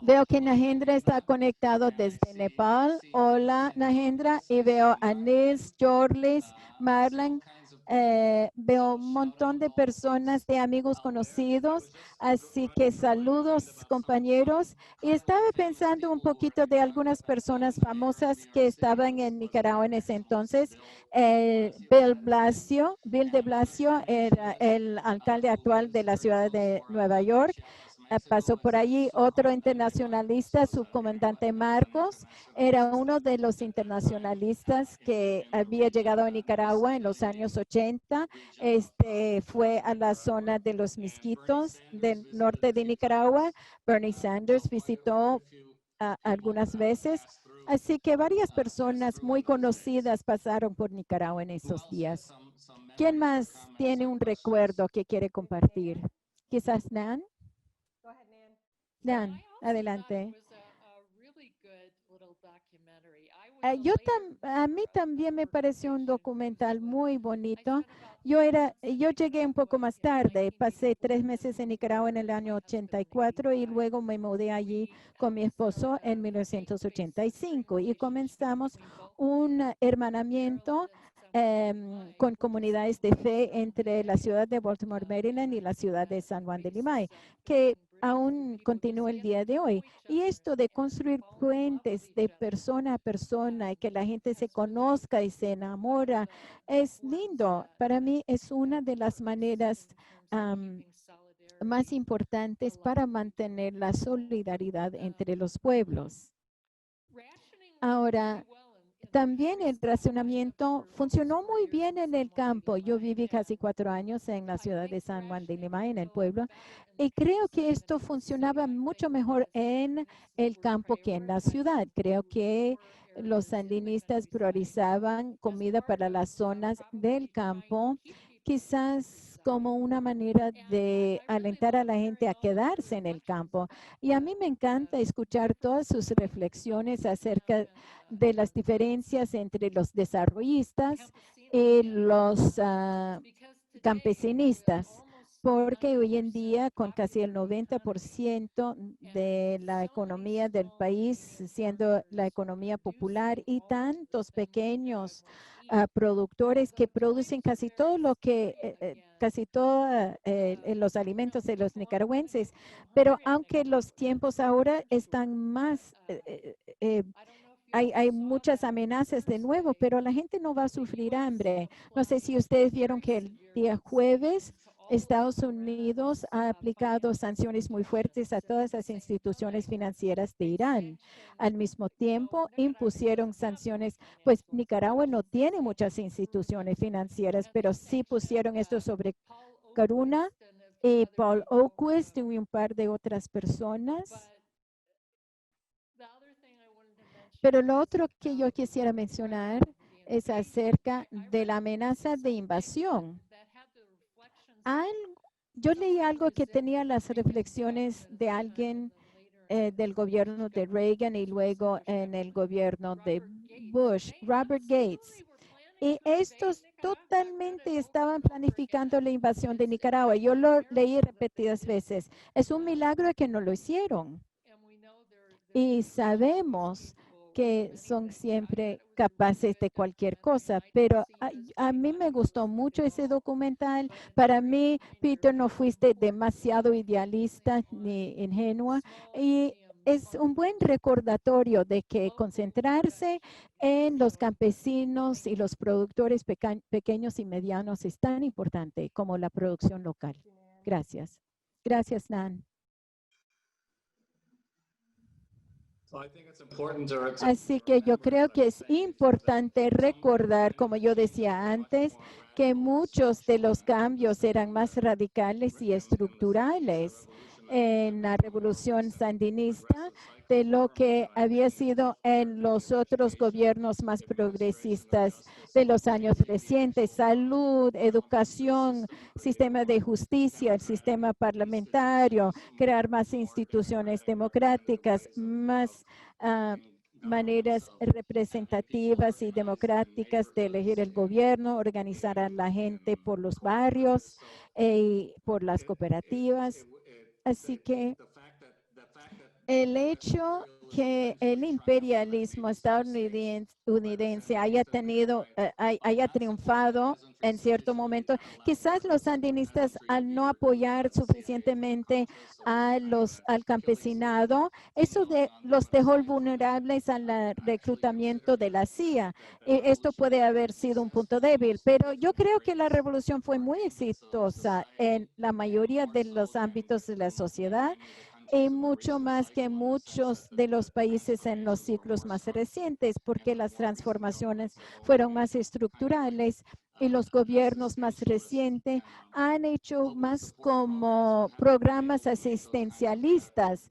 Veo que Nahendra está conectado desde Nepal. Hola, Nahendra. Y veo a Nils, Jorlis, Marlon. Veo un montón de personas, de amigos conocidos. Así que saludos, compañeros. Y estaba pensando un poquito de algunas personas famosas que estaban en Nicaragua en ese entonces. Bill de Blasio era el alcalde actual de la ciudad de Nueva York. Pasó por allí otro internacionalista, subcomandante Marcos, era uno de los internacionalistas que había llegado a Nicaragua en los años 80. Fue a la zona de los Misquitos del norte de Nicaragua. Bernie Sanders visitó algunas veces. Así que varias personas muy conocidas pasaron por Nicaragua en esos días. ¿Quién más tiene un recuerdo que quiere compartir? Quizás Nan. Dan, adelante. A mí también me pareció un documental muy bonito. Yo llegué un poco más tarde, pasé 3 meses en Nicaragua en el año 84 y luego me mudé allí con mi esposo en 1985 y comenzamos un hermanamiento con comunidades de fe entre la ciudad de Baltimore, Maryland y la ciudad de San Juan de Limay, que aún continúa el día de hoy. Y esto de construir puentes de persona a persona y que la gente se conozca y se enamora es lindo. Para mí es una de las maneras más importantes para mantener la solidaridad entre los pueblos. Ahora, también el racionamiento funcionó muy bien en el campo. Yo viví casi 4 años en la ciudad de San Juan de Limay, en el pueblo, y creo que esto funcionaba mucho mejor en el campo que en la ciudad. Creo que los sandinistas priorizaban comida para las zonas del campo, quizás como una manera de alentar a la gente a quedarse en el campo. Y a mí me encanta escuchar todas sus reflexiones acerca de las diferencias entre los desarrollistas y los campesinistas, porque hoy en día con casi el 90% de la economía del país siendo la economía popular y tantos pequeños productores que producen casi todo lo que, casi todos los alimentos de los nicaragüenses. Pero aunque los tiempos ahora están más, hay muchas amenazas de nuevo, pero la gente no va a sufrir hambre. No sé si ustedes vieron que el día jueves Estados Unidos ha aplicado sanciones muy fuertes a todas las instituciones financieras de Irán. Al mismo tiempo, impusieron sanciones, pues Nicaragua no tiene muchas instituciones financieras, pero sí pusieron esto sobre Karuna y Paul Oquist y un par de otras personas. Pero lo otro que yo quisiera mencionar es acerca de la amenaza de invasión. Yo leí algo que tenía las reflexiones de alguien del gobierno de Reagan y luego en el gobierno de Bush, Robert Gates. Y estos totalmente estaban planificando la invasión de Nicaragua. Yo lo leí repetidas veces. Es un milagro que no lo hicieron. Y sabemos que son siempre capaces de cualquier cosa, pero a mí me gustó mucho ese documental. Para mí, Peter, no fuiste demasiado idealista ni ingenua y es un buen recordatorio de que concentrarse en los campesinos y los productores pequeños y medianos es tan importante como la producción local. Gracias. Gracias, Nan. Así que yo creo que es importante recordar, como yo decía antes, que muchos de los cambios eran más radicales y estructurales en la revolución sandinista de lo que había sido en los otros gobiernos más progresistas de los años recientes. Salud, educación, sistema de justicia, el sistema parlamentario, crear más instituciones democráticas, más maneras representativas y democráticas de elegir el gobierno, organizar a la gente por los barrios y por las cooperativas. Así que el hecho que el imperialismo estadounidense haya triunfado en cierto momento, quizás los sandinistas al no apoyar suficientemente al campesinado, eso los dejó vulnerables al reclutamiento de la CIA. Esto puede haber sido un punto débil, pero yo creo que la revolución fue muy exitosa en la mayoría de los ámbitos de la sociedad, y mucho más que muchos de los países en los ciclos más recientes, porque las transformaciones fueron más estructurales y los gobiernos más recientes han hecho más como programas asistencialistas,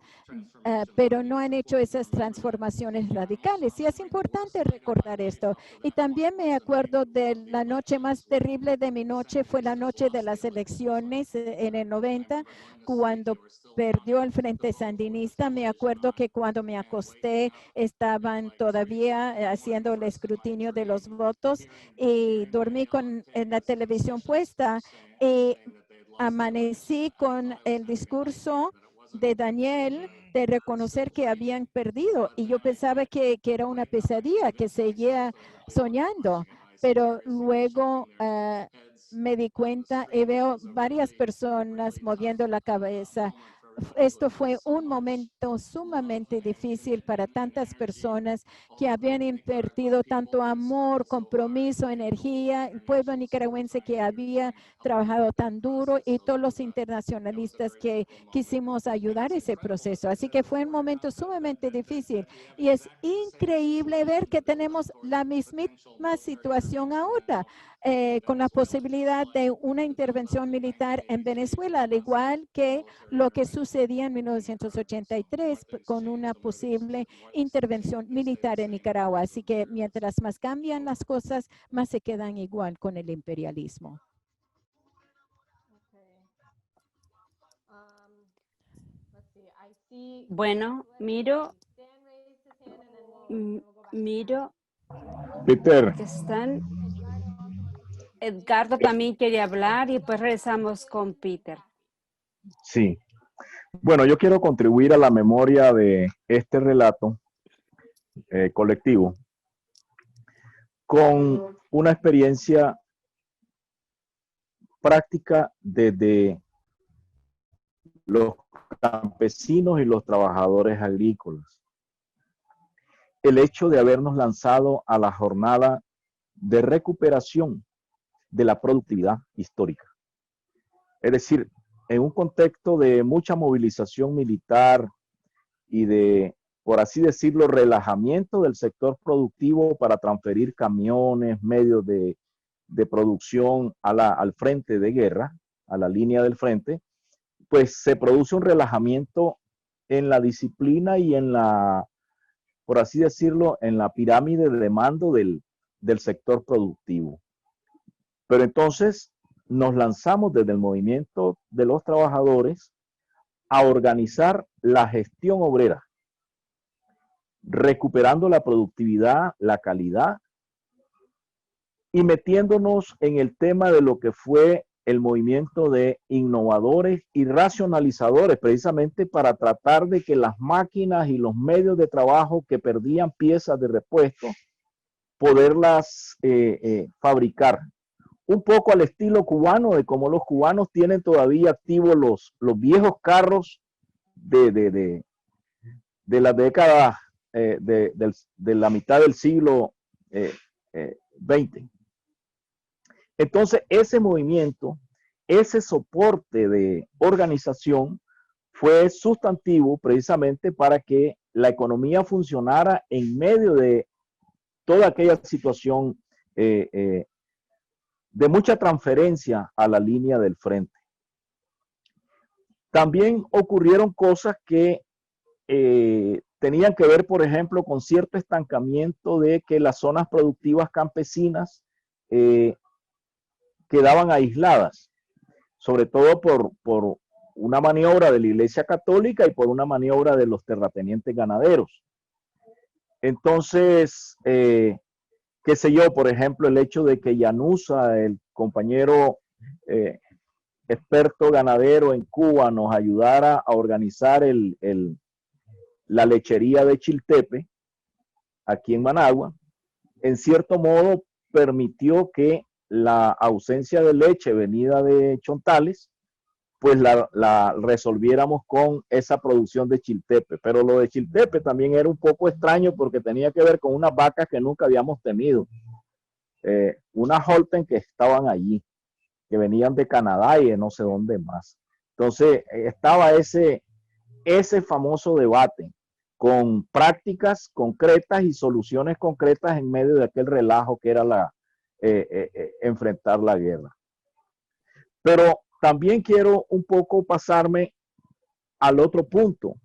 pero no han hecho esas transformaciones radicales. Y es importante recordar esto. Y también me acuerdo de la noche más terrible de mi noche, fue la noche de las elecciones en el 90, cuando perdió el Frente Sandinista. Me acuerdo que cuando me acosté estaban todavía haciendo el escrutinio de los votos y dormí con la televisión puesta y amanecí con el discurso de Daniel de reconocer que habían perdido y yo pensaba que era una pesadilla, que seguía soñando. pero luego me di cuenta y veo varias personas moviendo la cabeza. Esto fue un momento sumamente difícil para tantas personas que habían invertido tanto amor, compromiso, energía, el pueblo nicaragüense que había trabajado tan duro y todos los internacionalistas que quisimos ayudar ese proceso. Así que fue un momento sumamente difícil y es increíble ver que tenemos la misma situación ahora. Con la posibilidad de una intervención militar en Venezuela, al igual que lo que sucedía en 1983 con una posible intervención militar en Nicaragua. Así que mientras más cambian las cosas, más se quedan igual con el imperialismo. Bueno, miro Peter. que están. Edgardo también quiere hablar y después regresamos con Peter. Sí. Bueno, yo quiero contribuir a la memoria de este relato colectivo con una experiencia práctica desde los campesinos y los trabajadores agrícolas. El hecho de habernos lanzado a la jornada de recuperación de la productividad histórica. Es decir, en un contexto de mucha movilización militar y de, por así decirlo, relajamiento del sector productivo para transferir camiones, medios de producción al frente de guerra, a la línea del frente, pues se produce un relajamiento en la disciplina y en la, por así decirlo, en la pirámide de mando del sector productivo. Pero entonces nos lanzamos desde el movimiento de los trabajadores a organizar la gestión obrera, recuperando la productividad, la calidad y metiéndonos en el tema de lo que fue el movimiento de innovadores y racionalizadores, precisamente para tratar de que las máquinas y los medios de trabajo que perdían piezas de repuesto, poderlas fabricar. Un poco al estilo cubano, de cómo los cubanos tienen todavía activos los viejos carros de la década de la mitad del siglo XX. Entonces, ese movimiento, ese soporte de organización fue sustantivo precisamente para que la economía funcionara en medio de toda aquella situación de mucha transferencia a la línea del frente. También ocurrieron cosas que tenían que ver, por ejemplo, con cierto estancamiento de que las zonas productivas campesinas quedaban aisladas, sobre todo por una maniobra de la Iglesia Católica y por una maniobra de los terratenientes ganaderos. Entonces, qué sé yo, por ejemplo, el hecho de que Llanusa, el compañero experto ganadero en Cuba, nos ayudara a organizar la lechería de Chiltepe, aquí en Managua, en cierto modo permitió que la ausencia de leche venida de Chontales, pues la resolviéramos con esa producción de Chiltepe. Pero lo de Chiltepe también era un poco extraño porque tenía que ver con unas vacas que nunca habíamos tenido. Unas Holten que estaban allí, que venían de Canadá y de no sé dónde más. Entonces estaba ese famoso debate con prácticas concretas y soluciones concretas en medio de aquel relajo que era enfrentar la guerra. Pero también quiero un poco pasarme al otro punto.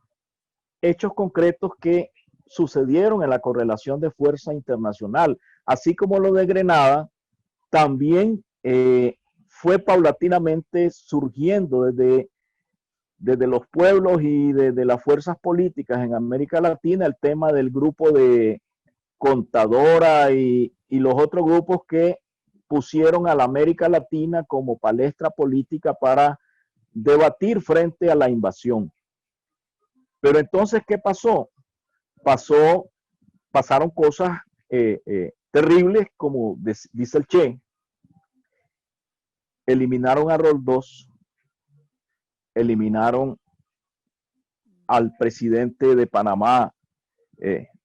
Hechos concretos que sucedieron en la correlación de fuerza internacional, así como lo de Grenada, también fue paulatinamente surgiendo desde los pueblos y desde las fuerzas políticas en América Latina el tema del grupo de Contadora y los otros grupos que pusieron a la América Latina como palestra política para debatir frente a la invasión. Pero entonces, ¿qué pasó? Pasaron cosas terribles, como dice el Che. Eliminaron a Roldós, eliminaron al presidente de Panamá,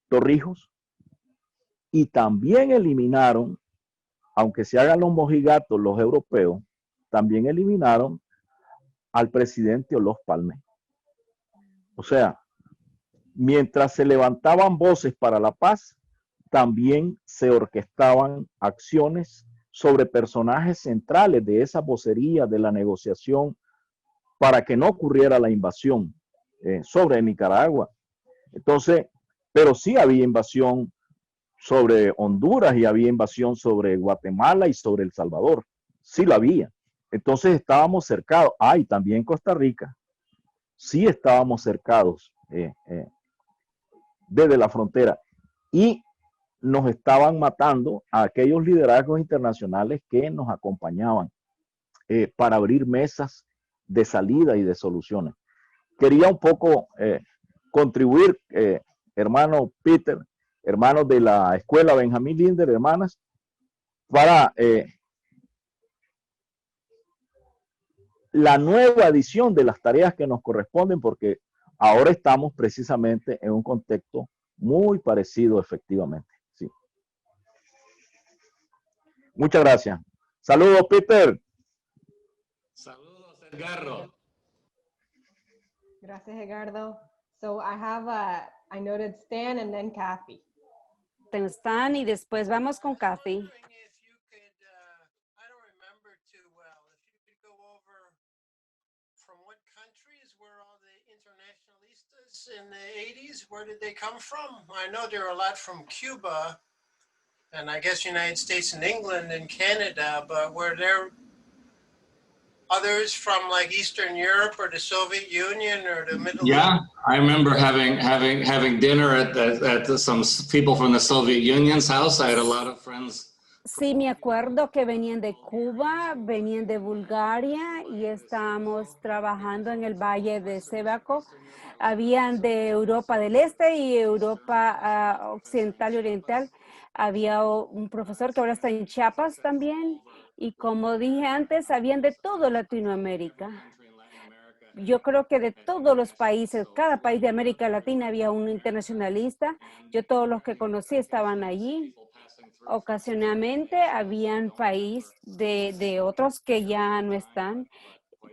Torrijos, y también eliminaron, aunque se hagan los mojigatos los europeos, también eliminaron al presidente Olof Palme. O sea, mientras se levantaban voces para la paz, también se orquestaban acciones sobre personajes centrales de esa vocería de la negociación para que no ocurriera la invasión sobre Nicaragua. Entonces, pero sí había invasión sobre Honduras y había invasión sobre Guatemala y sobre El Salvador. Sí la había. Entonces estábamos cercados. Y también Costa Rica. Sí estábamos cercados desde la frontera. Y nos estaban matando a aquellos liderazgos internacionales que nos acompañaban para abrir mesas de salida y de soluciones. Quería un poco contribuir, hermano Peter, hermanos de la Escuela Benjamín Linder, hermanas, para la nueva edición de las tareas que nos corresponden, porque ahora estamos precisamente en un contexto muy parecido, efectivamente. Sí. Muchas gracias. Saludos, Peter. Saludos, Edgardo. Gracias, Edgardo. So I noted Stan and then Kathy. Tengo Stan y después vamos con Kathy. In the 80s, where did they come from? I know there are a lot from Cuba, and I guess United States and England and Canada, but were there others from like Eastern Europe or the Soviet Union or the Middle East? Yeah, I remember having dinner at some people from the Soviet Union's house. I had a lot of friends. Sí, me acuerdo que venían de Cuba, venían de Bulgaria y estábamos trabajando en el Valle de Sebaco. Habían de Europa del Este y Europa Occidental y Oriental. Había un profesor que ahora está en Chiapas también. Y como dije antes, habían de todo Latinoamérica. Yo creo que de todos los países, cada país de América Latina había un internacionalista. Yo todos los que conocí estaban allí. Ocasionalmente habían países de otros que ya no están,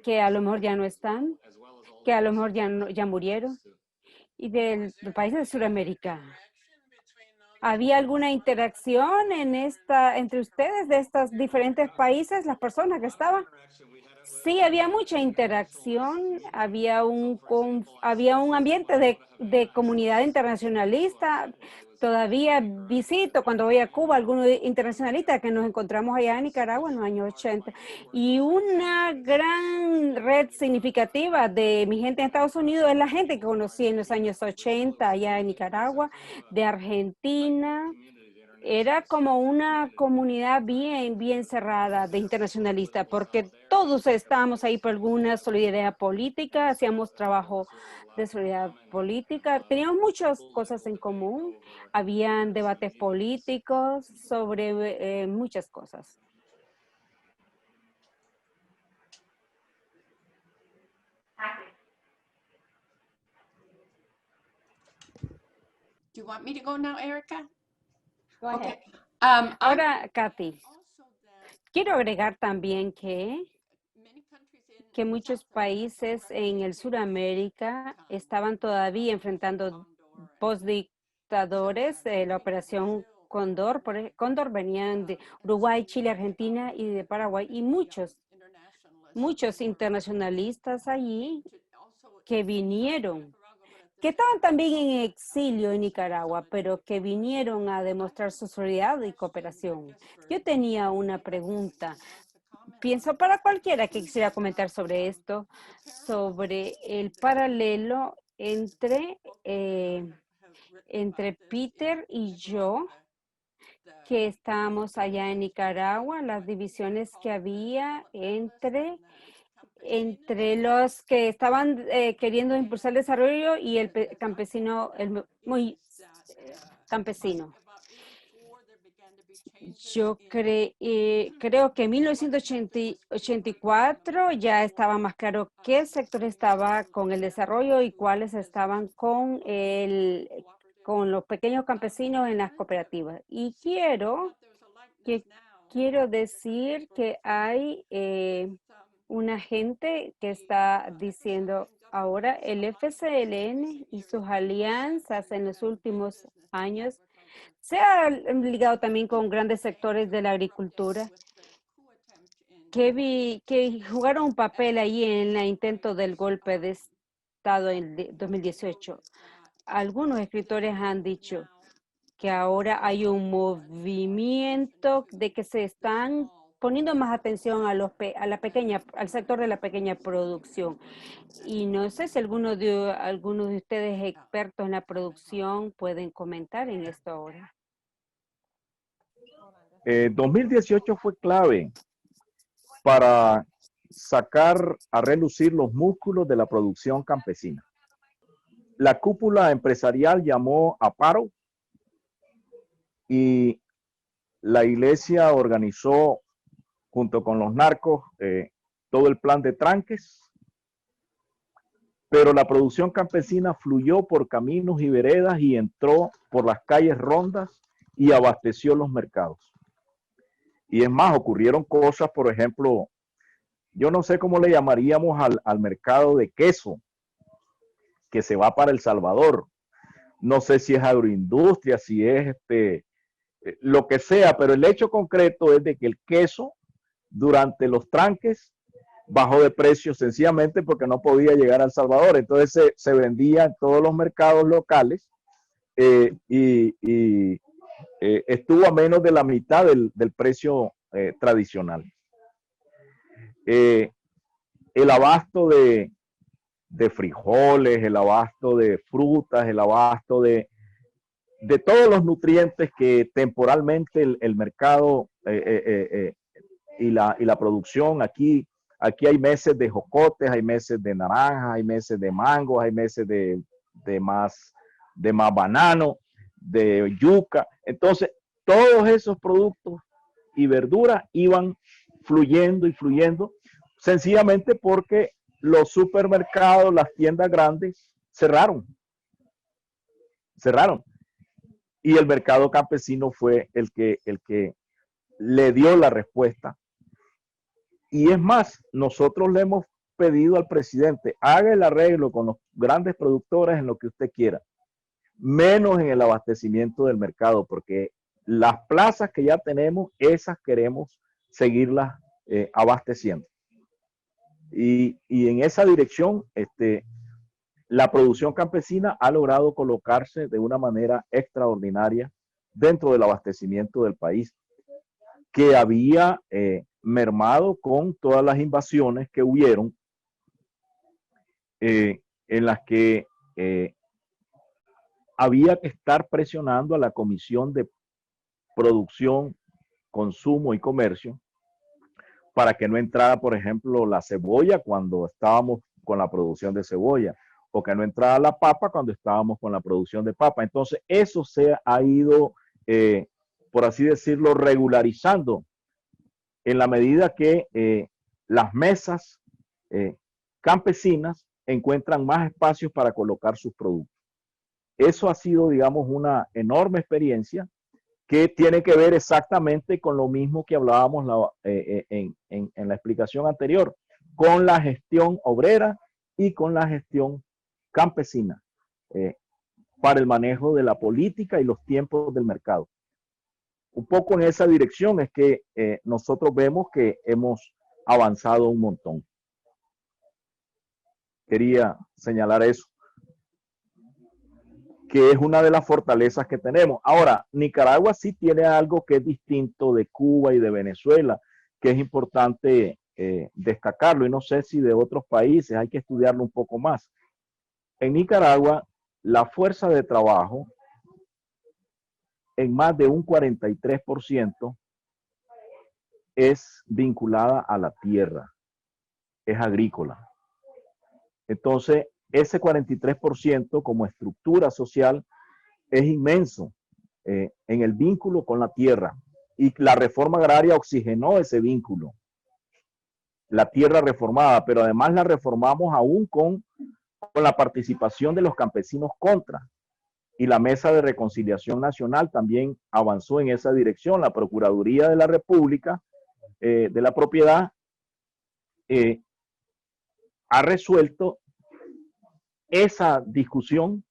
que a lo mejor ya no están, que a lo mejor ya murieron, y del país de Sudamérica. ¿Había alguna interacción entre ustedes de estos diferentes países, las personas que estaban? Sí, había mucha interacción, había un ambiente de comunidad internacionalista. Todavía visito cuando voy a Cuba algunos internacionalistas que nos encontramos allá en Nicaragua en los años 80. Y una gran red significativa de mi gente en Estados Unidos es la gente que conocí en los años 80 allá en Nicaragua, de Argentina. Era como una comunidad bien cerrada de internacionalistas, porque todos estábamos ahí por alguna solidaridad política, hacíamos trabajo de solidaridad política, teníamos muchas cosas en común, habían debates políticos sobre muchas cosas. Do you want me to go now, Erica? Okay. Ahora, Kathy, quiero agregar también que muchos países en el Suramérica estaban todavía enfrentando postdictadores. La operación Cóndor, Cóndor venían de Uruguay, Chile, Argentina y de Paraguay, y muchos internacionalistas allí que vinieron, que estaban también en exilio en Nicaragua, pero que vinieron a demostrar su solidaridad y cooperación. Yo tenía una pregunta, pienso para cualquiera que quisiera comentar sobre esto, sobre el paralelo entre Peter y yo, que estábamos allá en Nicaragua, las divisiones que había entre los que estaban queriendo impulsar el desarrollo y el campesino, campesino. Yo creo que en 1984 ya estaba más claro qué sector estaba con el desarrollo y cuáles estaban con los pequeños campesinos en las cooperativas. Y quiero decir que hay una gente que está diciendo ahora el FCLN y sus alianzas en los últimos años se ha ligado también con grandes sectores de la agricultura que jugaron un papel ahí en el intento del golpe de Estado en 2018. Algunos escritores han dicho que ahora hay un movimiento de que se están poniendo más atención al sector de la pequeña producción. Y no sé si algunos de ustedes expertos en la producción pueden comentar en esto ahora. 2018 fue clave para sacar a relucir los músculos de la producción campesina. La cúpula empresarial llamó a paro y la iglesia organizó junto con los narcos todo el plan de tranques, pero la producción campesina fluyó por caminos y veredas y entró por las calles rondas y abasteció los mercados. Y es más, ocurrieron cosas, por ejemplo, yo no sé cómo le llamaríamos al mercado de queso que se va para El Salvador. No sé si es agroindustria, si es lo que sea, pero el hecho concreto es de que el queso durante los tranques bajó de precio sencillamente porque no podía llegar a El Salvador. Entonces se vendía en todos los mercados locales estuvo a menos de la mitad del precio tradicional. El abasto de frijoles, el abasto de frutas, el abasto de todos los nutrientes que temporalmente el mercado y la producción, aquí hay meses de jocotes, hay meses de naranjas, hay meses de mangos, hay meses de más banano, de yuca. Entonces, todos esos productos y verduras iban fluyendo y fluyendo, sencillamente porque los supermercados, las tiendas grandes cerraron. Y el mercado campesino fue el que le dio la respuesta. Y es más, nosotros le hemos pedido al presidente, haga el arreglo con los grandes productores en lo que usted quiera, menos en el abastecimiento del mercado, porque las plazas que ya tenemos, esas queremos seguirlas abasteciendo. Y en esa dirección, la producción campesina ha logrado colocarse de una manera extraordinaria dentro del abastecimiento del país, que había mermado con todas las invasiones que hubieron, en las que había que estar presionando a la Comisión de Producción, Consumo y Comercio para que no entrara, por ejemplo, la cebolla cuando estábamos con la producción de cebolla, o que no entrara la papa cuando estábamos con la producción de papa. Entonces, eso se ha ido, por así decirlo, regularizando en la medida que las mesas campesinas encuentran más espacios para colocar sus productos. Eso ha sido, digamos, una enorme experiencia que tiene que ver exactamente con lo mismo que hablábamos en la explicación anterior, con la gestión obrera y con la gestión campesina para el manejo de la política y los tiempos del mercado. Un poco en esa dirección es que nosotros vemos que hemos avanzado un montón. Quería señalar eso, que es una de las fortalezas que tenemos. Ahora, Nicaragua sí tiene algo que es distinto de Cuba y de Venezuela, que es importante destacarlo, y no sé si de otros países, hay que estudiarlo un poco más. En Nicaragua, la fuerza de trabajo en más de un 43% es vinculada a la tierra, es agrícola. Entonces, ese 43% como estructura social es inmenso en el vínculo con la tierra y la reforma agraria oxigenó ese vínculo. La tierra reformada, pero además la reformamos aún con la participación de los campesinos contra. Y la Mesa de Reconciliación Nacional también avanzó en esa dirección. La Procuraduría de la República de la Propiedad ha resuelto esa discusión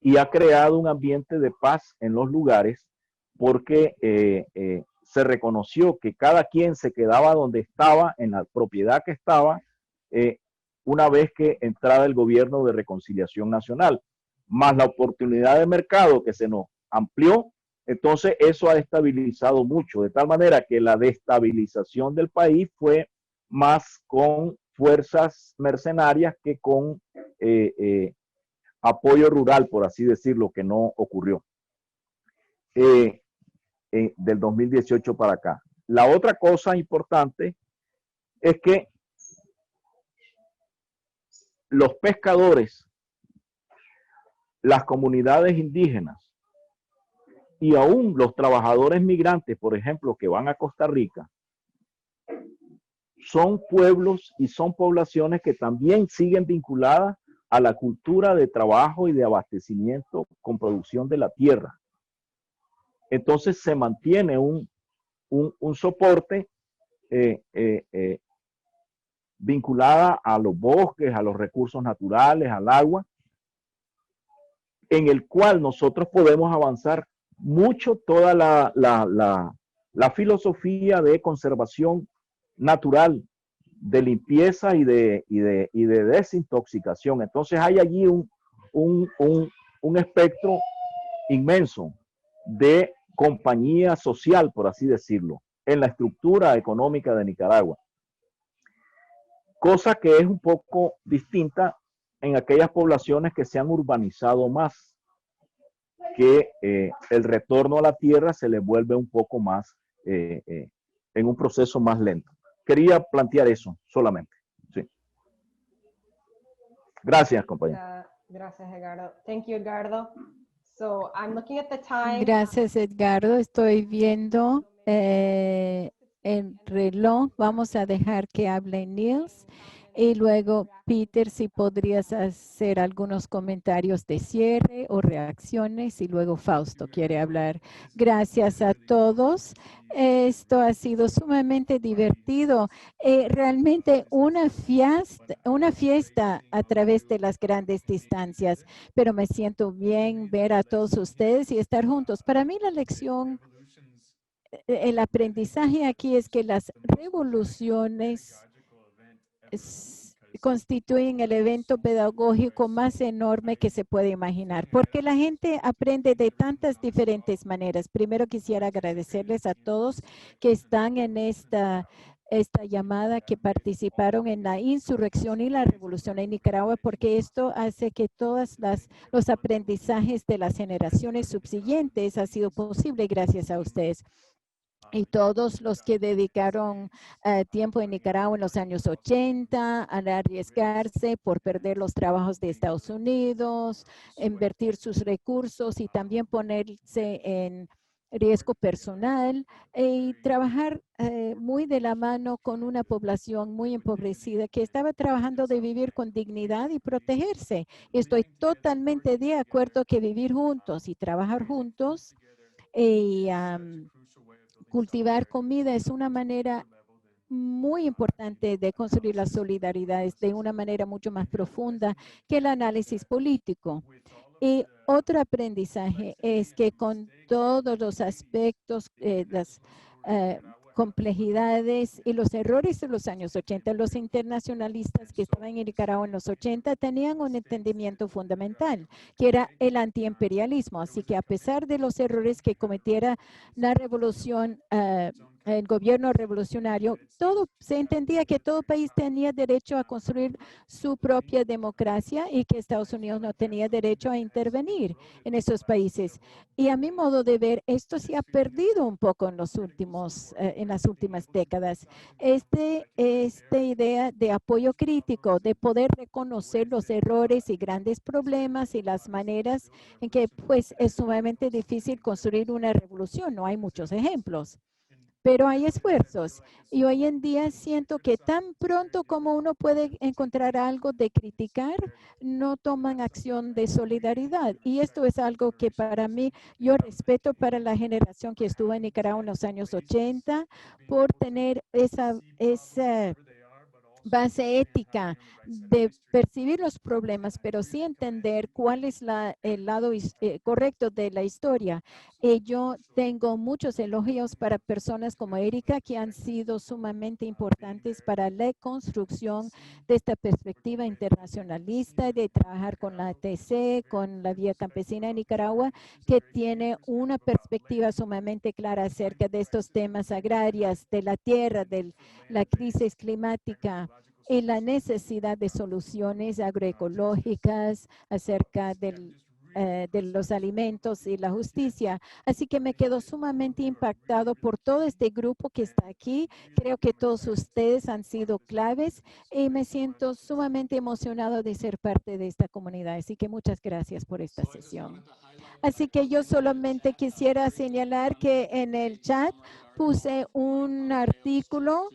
y ha creado un ambiente de paz en los lugares porque se reconoció que cada quien se quedaba donde estaba, en la propiedad que estaba, una vez que entraba el gobierno de reconciliación nacional, más la oportunidad de mercado que se nos amplió. Entonces eso ha estabilizado mucho, de tal manera que la destabilización del país fue más con fuerzas mercenarias que con apoyo rural, por así decirlo, que no ocurrió del 2018 para acá. La otra cosa importante es que los pescadores, las comunidades indígenas y aún los trabajadores migrantes, por ejemplo, que van a Costa Rica, son pueblos y son poblaciones que también siguen vinculadas a la cultura de trabajo y de abastecimiento con producción de la tierra. Entonces se mantiene un soporte vinculada a los bosques, a los recursos naturales, al agua, en el cual nosotros podemos avanzar mucho toda la filosofía de conservación natural, de limpieza y de desintoxicación. Entonces hay allí un espectro inmenso de compañía social, por así decirlo, en la estructura económica de Nicaragua. Cosa que es un poco distinta en aquellas poblaciones que se han urbanizado más, que el retorno a la tierra se les vuelve un poco más, en un proceso más lento. Quería plantear eso solamente. Sí. Gracias, compañero. Gracias, Edgardo. Thank you, Edgardo. So I'm looking at the time. Gracias, Edgardo. Estoy viendo el reloj. Vamos a dejar que hable Niels. Y luego, Peter, si podrías hacer algunos comentarios de cierre o reacciones. Y luego Fausto quiere hablar. Gracias a todos. Esto ha sido sumamente divertido. Realmente una fiesta a través de las grandes distancias. Pero me siento bien ver a todos ustedes y estar juntos. Para mí la lección, el aprendizaje aquí es que las revoluciones constituyen el evento pedagógico más enorme que se puede imaginar, porque la gente aprende de tantas diferentes maneras. Primero quisiera agradecerles a todos que están en esta llamada, que participaron en la insurrección y la revolución en Nicaragua, porque esto hace que todos los aprendizajes de las generaciones subsiguientes ha sido posible gracias a ustedes. Y todos los que dedicaron tiempo en Nicaragua en los años 80 a arriesgarse por perder los trabajos de Estados Unidos, invertir sus recursos y también ponerse en riesgo personal y trabajar muy de la mano con una población muy empobrecida que estaba trabajando de vivir con dignidad y protegerse. Estoy totalmente de acuerdo que vivir juntos y trabajar juntos y cultivar comida es una manera muy importante de construir las solidaridades de una manera mucho más profunda que el análisis político. Y otro aprendizaje es que con todos los aspectos, las complejidades y los errores de los años 80, los internacionalistas que estaban en Nicaragua en los 80 tenían un entendimiento fundamental, que era el antiimperialismo. Así que a pesar de los errores que cometiera la revolución, el gobierno revolucionario, se entendía que todo país tenía derecho a construir su propia democracia y que Estados Unidos no tenía derecho a intervenir en esos países. Y a mi modo de ver, esto se ha perdido un poco en las últimas décadas. Esta idea de apoyo crítico, de poder reconocer los errores y grandes problemas y las maneras en que pues es sumamente difícil construir una revolución. No hay muchos ejemplos. pero hay esfuerzos. Y hoy en día siento que tan pronto como uno puede encontrar algo de criticar, no toman acción de solidaridad. Y esto es algo que para mí, yo respeto para la generación que estuvo en Nicaragua en los años 80 por tener esa base ética de percibir los problemas, pero sí entender cuál es el lado correcto de la historia. Yo tengo muchos elogios para personas como Erika que han sido sumamente importantes para la construcción de esta perspectiva internacionalista, de trabajar con la ATC, con la Vía Campesina de Nicaragua, que tiene una perspectiva sumamente clara acerca de estos temas agrarias, de la tierra, de la crisis climática y la necesidad de soluciones agroecológicas acerca de los alimentos y la justicia. Así que me quedo sumamente impactado por todo este grupo que está aquí. Creo que todos ustedes han sido claves y me siento sumamente emocionado de ser parte de esta comunidad. Así que muchas gracias por esta sesión. Así que yo solamente quisiera señalar que en el chat puse un artículo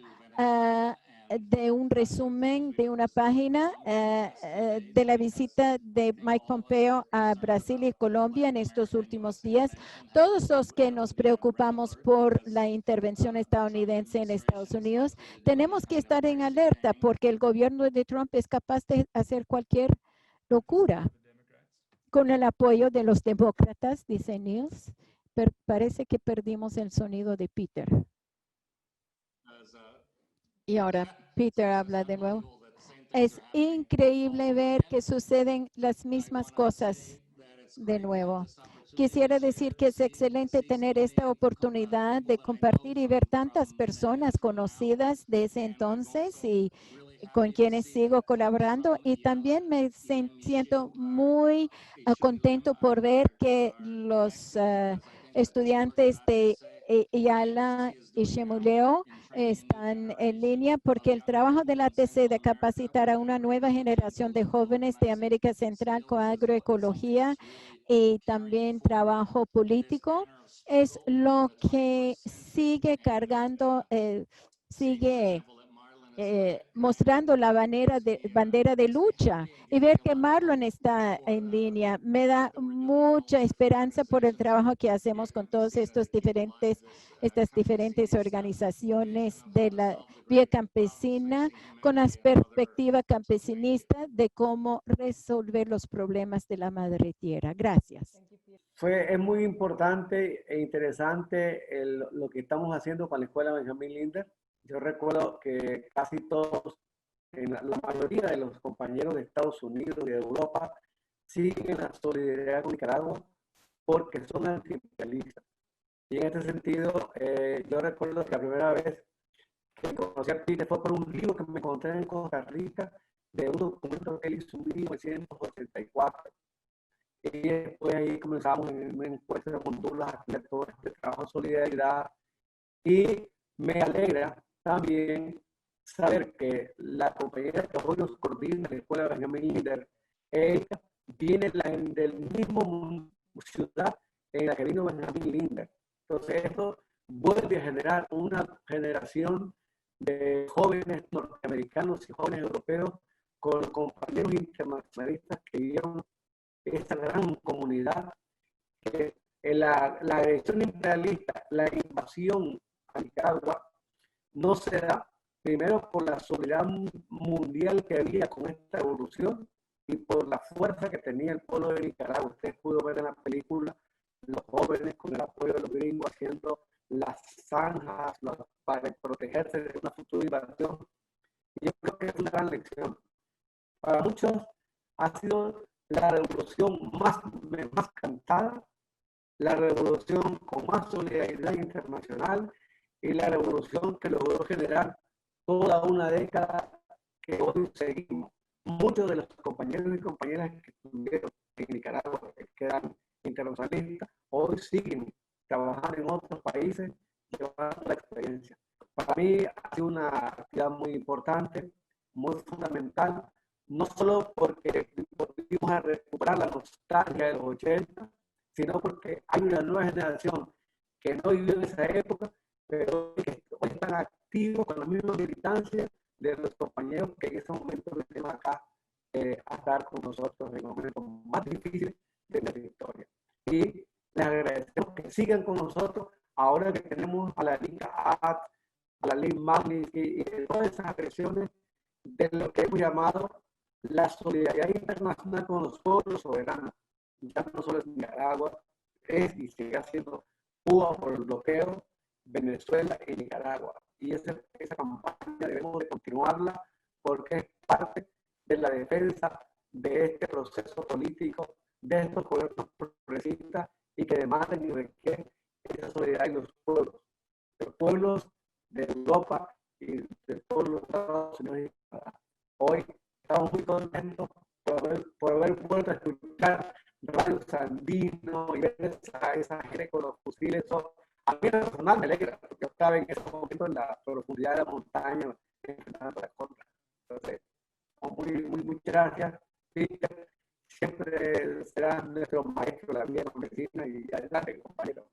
de un resumen de una página de la visita de Mike Pompeo a Brasil y Colombia en estos últimos días. Todos los que nos preocupamos por la intervención estadounidense en Estados Unidos, tenemos que estar en alerta porque el gobierno de Trump es capaz de hacer cualquier locura. Con el apoyo de los demócratas, dice Niels, parece que perdimos el sonido de Peter. Y ahora Peter habla de nuevo. Es increíble ver que suceden las mismas cosas de nuevo. Quisiera decir que es excelente tener esta oportunidad de compartir y ver tantas personas conocidas de ese entonces y con quienes sigo colaborando. Y también me siento muy contento por ver que los estudiantes de Yala y Shemuleo están en línea porque el trabajo de la ATC de capacitar a una nueva generación de jóvenes de América Central con agroecología y también trabajo político es lo que sigue cargando, sigue mostrando la bandera de lucha, y ver que Marlon está en línea me da mucha esperanza por el trabajo que hacemos con todos estas diferentes organizaciones de la Vía Campesina con la perspectiva campesinista de cómo resolver los problemas de la madre tierra. Gracias. Es muy importante e interesante lo que estamos haciendo con la Escuela Benjamín Linder. Yo recuerdo que casi todos, la mayoría de los compañeros de Estados Unidos y de Europa siguen la solidaridad con Nicaragua porque son antiimperialistas. Y en este sentido, yo recuerdo que la primera vez que conocí a Peter fue por un libro que me encontré en Costa Rica de un documento que él hizo en 1984. Y después ahí comenzamos en un encuentro de Honduras a hacer todo este trabajo de solidaridad. Y me alegra también saber que la compañera que hoy nos coordina en la Escuela Benjamín Linder, ella viene del mismo ciudad en la que vino Benjamín Linder. Entonces esto vuelve a generar una generación de jóvenes norteamericanos y jóvenes europeos con compañeros internacionalistas que vieron esta gran comunidad, que la agresión imperialista, la invasión a Nicaragua no se da primero por la solidaridad mundial que había con esta evolución y por la fuerza que tenía el pueblo de Nicaragua. Ustedes pudo ver en la película los jóvenes con el apoyo de los gringos haciendo las zanjas para protegerse de una futura invasión. Y yo creo que es una gran lección. Para muchos ha sido la revolución más cantada, la revolución con más solidaridad internacional y la revolución que logró generar toda una década que hoy seguimos. Muchos de los compañeros y compañeras que estuvieron en Nicaragua, que eran internacionalistas, hoy siguen trabajando en otros países, llevando la experiencia. Para mí ha sido una actividad muy importante, muy fundamental, no solo porque volvimos a recuperar la nostalgia de los 80, sino porque hay una nueva generación que no vivió en esa época, pero que sigo con la misma militancia de los compañeros que en ese momento vienen acá a estar con nosotros en el momento más difícil de nuestra historia. Y les agradecemos que sigan con nosotros ahora que tenemos a la Liga AT, a la Liga Magnitsky y todas esas agresiones de lo que hemos llamado la solidaridad internacional con los pueblos soberanos. Ya no solo es Nicaragua, es y sigue siendo Cuba por el bloqueo, Venezuela y Nicaragua. Y esa campaña debemos de continuarla porque es parte de la defensa de este proceso político, de estos gobiernos progresistas y que demandan y requieren esa solidaridad en los pueblos de Europa y del pueblo de Estados Unidos y Canadá. Hoy estamos muy contentos por haber vuelto a escuchar Radio Sandino y ver esa gente con los fusiles. A mí personal me alegra, porque yo estaba en ese momento en la profundidad de la montaña enfrentando la contra. Entonces, muchas gracias, Peter. Siempre será nuestro maestro de la vida campesina y adelante, compañero.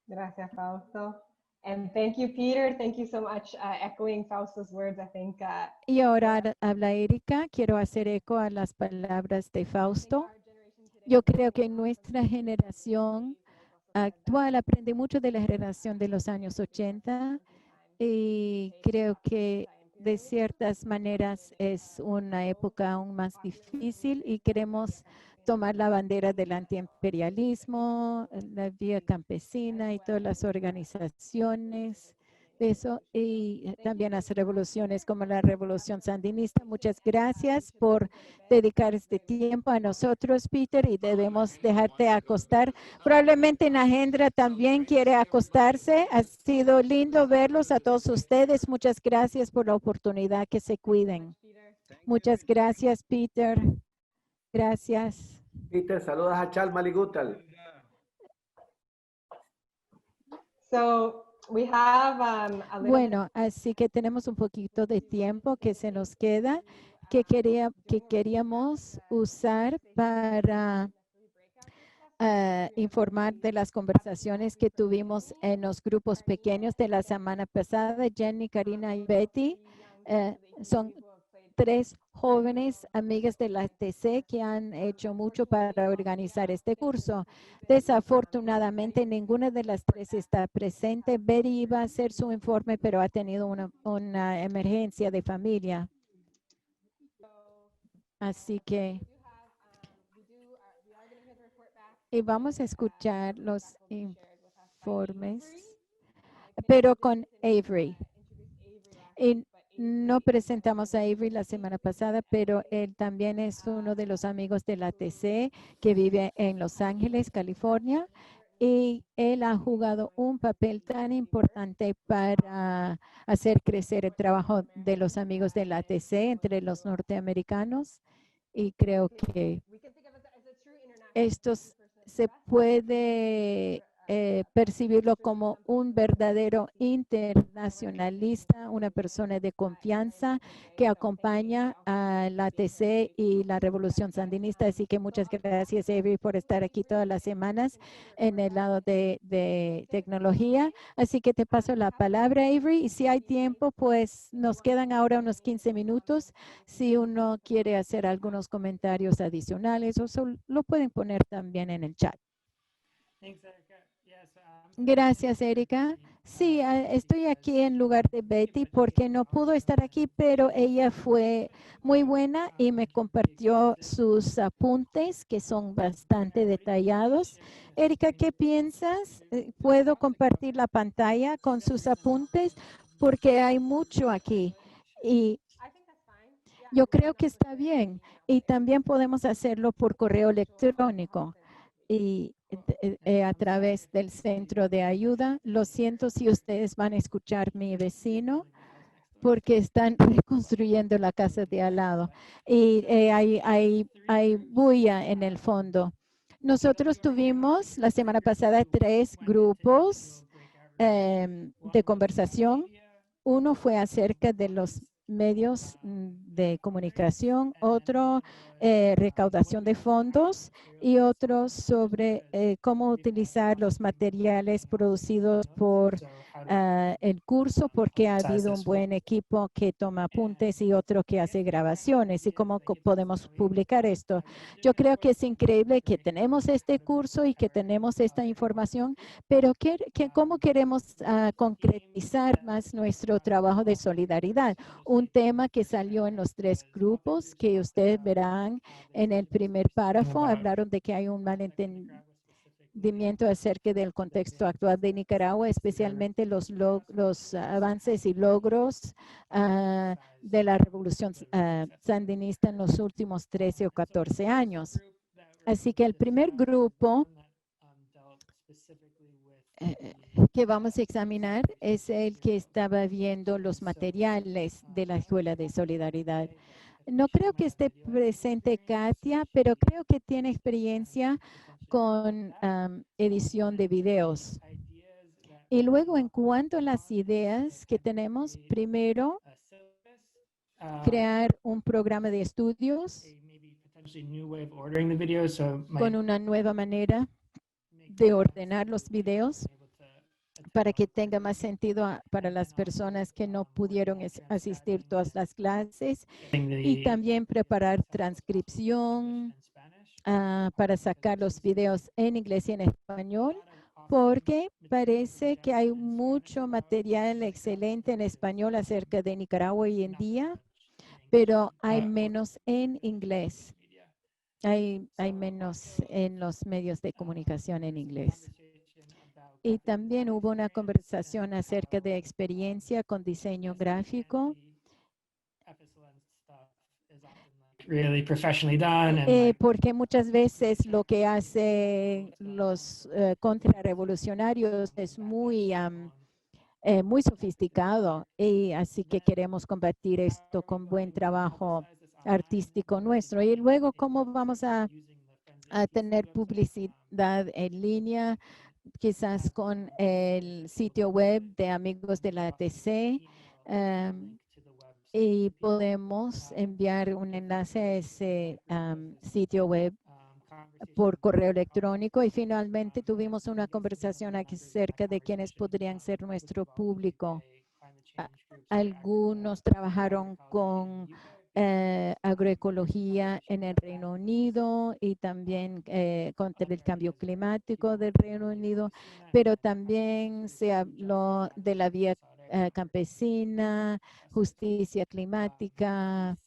Gracias, Fausto. And thank you, Peter. Thank you so much. Echoing Fausto's words, I think. Y ahora habla Erika. Quiero hacer eco a las palabras de Fausto. Yo creo que nuestra generación actual aprende mucho de la generación de los años 80 y creo que de ciertas maneras es una época aún más difícil y queremos tomar la bandera del antiimperialismo, la vía campesina y todas las organizaciones de eso y también las revoluciones como la revolución sandinista. Muchas gracias por dedicar este tiempo a nosotros, Peter, y debemos dejarte acostar. Probablemente Nagendra también quiere acostarse. Ha sido lindo verlos a todos ustedes. Muchas gracias por la oportunidad. Que se cuiden. Muchas gracias, Peter. Gracias. Peter, saludas a Chalma Ligutal. So, we have, bueno, así que tenemos un poquito de tiempo que se nos queda, que queríamos usar para informar de las conversaciones que tuvimos en los grupos pequeños de la semana pasada. Jenny, Karina y Betty son 3 jóvenes amigas de la TC que han hecho mucho para organizar este curso. Desafortunadamente, ninguna de las 3 está presente. Betty iba a hacer su informe, pero ha tenido una emergencia de familia. Así que y vamos a escuchar los informes, pero con Avery. Y no presentamos a Avery la semana pasada, pero él también es uno de los amigos de la TC que vive en Los Ángeles, California. Y él ha jugado un papel tan importante para hacer crecer el trabajo de los amigos de la TC entre los norteamericanos. Y creo que esto se puede percibirlo como un verdadero internacionalista, una persona de confianza que acompaña a la TC y la Revolución Sandinista. Así que muchas gracias, Avery, por estar aquí todas las semanas en el lado de tecnología. Así que te paso la palabra, Avery, y si hay tiempo, pues nos quedan ahora unos 15 minutos. Si uno quiere hacer algunos comentarios adicionales, o lo pueden poner también en el chat. Gracias, Erika. Sí, estoy aquí en lugar de Betty porque no pudo estar aquí, pero ella fue muy buena y me compartió sus apuntes que son bastante detallados. Erika, ¿qué piensas? ¿Puedo compartir la pantalla con sus apuntes? Porque hay mucho aquí y yo creo que está bien. Y también podemos hacerlo por correo electrónico y a través del centro de ayuda. Lo siento si ustedes van a escuchar mi vecino porque están reconstruyendo la casa de al lado y hay bulla en el fondo. Nosotros tuvimos la semana pasada 3 grupos de conversación. Uno fue acerca de los medios de comunicación, otro recaudación de fondos y otro sobre cómo utilizar los materiales producidos por el curso, porque ha habido un buen equipo que toma apuntes y otro que hace grabaciones y cómo podemos publicar esto. Yo creo que es increíble que tenemos este curso y que tenemos esta información, pero ¿cómo queremos concretizar más nuestro trabajo de solidaridad? Un tema que salió en los 3 grupos que ustedes verán en el primer párrafo, hablaron de que hay un malentendimiento acerca del contexto actual de Nicaragua, especialmente los avances y logros de la revolución sandinista en los últimos 13 o 14 años. Así que el primer grupo que vamos a examinar es el que estaba viendo los materiales de la Escuela de Solidaridad. No creo que esté presente Katia, pero creo que tiene experiencia con edición de videos. Y luego, en cuanto a las ideas que tenemos, primero, crear un programa de estudios con una nueva manera de ordenar los videos para que tenga más sentido para las personas que no pudieron asistir todas las clases, y también preparar transcripción para sacar los videos en inglés y en español, porque parece que hay mucho material excelente en español acerca de Nicaragua hoy en día, pero hay menos en inglés. Hay menos en los medios de comunicación en inglés. Y también hubo una conversación acerca de experiencia con diseño gráfico. Porque muchas veces lo que hacen los contrarrevolucionarios es muy sofisticado, y así que queremos combatir esto con buen trabajo artístico nuestro. Y luego, ¿cómo vamos a tener publicidad en línea? Quizás con el sitio web de Amigos de la ATC, y podemos enviar un enlace a ese sitio web por correo electrónico. Y finalmente tuvimos una conversación acerca de quiénes podrían ser nuestro público. Algunos trabajaron con agroecología en el Reino Unido y también contra el cambio climático del Reino Unido, pero también se habló de la vía campesina, justicia climática,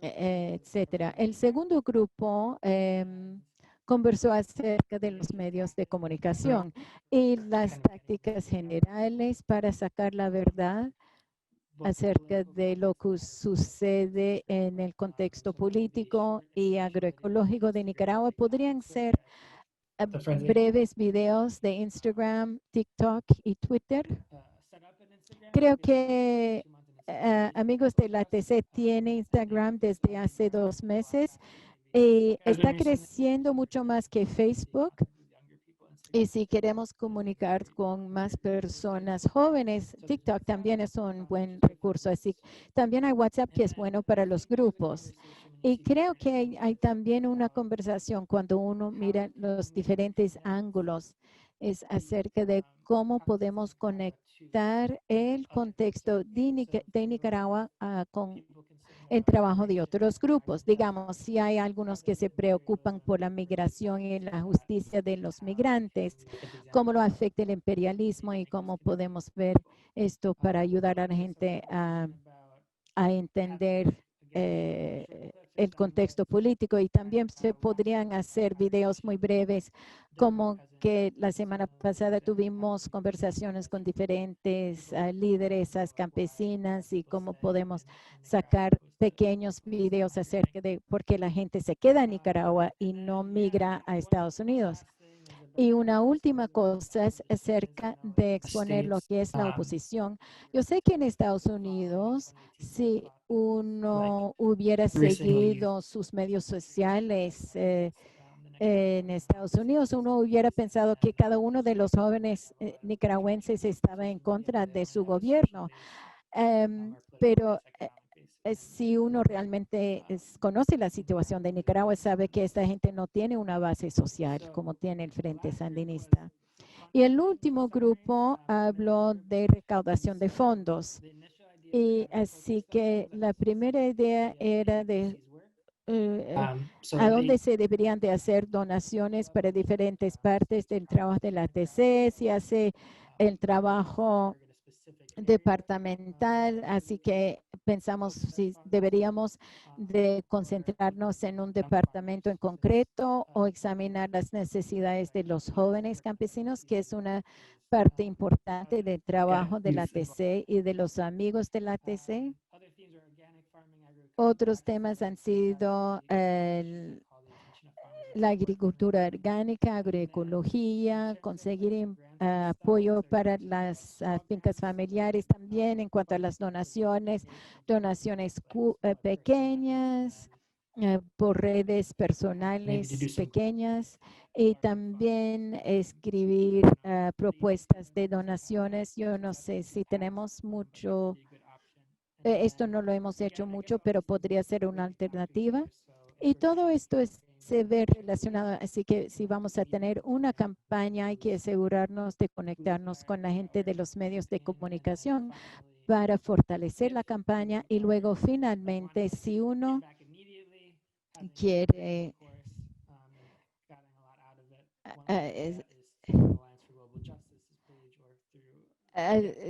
etcétera. El segundo grupo conversó acerca de los medios de comunicación y las tácticas generales para sacar la verdad acerca de lo que sucede en el contexto político y agroecológico de Nicaragua. Podrían ser breves videos de Instagram, TikTok y Twitter. Creo que Amigos de la ATC tiene Instagram desde hace 2 meses y está creciendo mucho más que Facebook. Y si queremos comunicar con más personas jóvenes, TikTok también es un buen recurso. Así también hay WhatsApp, que es bueno para los grupos. Y creo que hay también una conversación cuando uno mira los diferentes ángulos, es acerca de cómo podemos conectar el contexto de Nicaragua con el trabajo de otros grupos. Digamos, si hay algunos que se preocupan por la migración y la justicia de los migrantes, cómo lo afecta el imperialismo y cómo podemos ver esto para ayudar a la gente a entender el contexto político. Y también se podrían hacer videos muy breves, como que la semana pasada tuvimos conversaciones con diferentes lideresas campesinas y cómo podemos sacar pequeños videos acerca de por qué la gente se queda en Nicaragua y no migra a Estados Unidos. Y una última cosa es acerca de exponer lo que es la oposición. Yo sé que en Estados Unidos, si uno hubiera seguido sus medios sociales en Estados Unidos, uno hubiera pensado que cada uno de los jóvenes nicaragüenses estaba en contra de su gobierno. Pero si uno realmente conoce la situación de Nicaragua, sabe que esta gente no tiene una base social como tiene el Frente Sandinista. Y el último grupo habló de recaudación de fondos. Y así que la primera idea era de a dónde se deberían de hacer donaciones para diferentes partes del trabajo de la ATC, si hace el trabajo departamental, así que pensamos si deberíamos de concentrarnos en un departamento en concreto o examinar las necesidades de los jóvenes campesinos, que es una parte importante del trabajo de la ATC y de los amigos de la ATC. Otros temas han sido la agricultura orgánica, agroecología, conseguir apoyo para las fincas familiares también en cuanto a las donaciones pequeñas por redes personales pequeñas y también escribir propuestas de donaciones. Yo no sé si tenemos mucho, esto no lo hemos hecho mucho, pero podría ser una alternativa. Y todo esto se ve relacionado, así que si vamos a tener una campaña, hay que asegurarnos de conectarnos con la gente de los medios de comunicación para fortalecer la campaña y luego finalmente, si uno quiere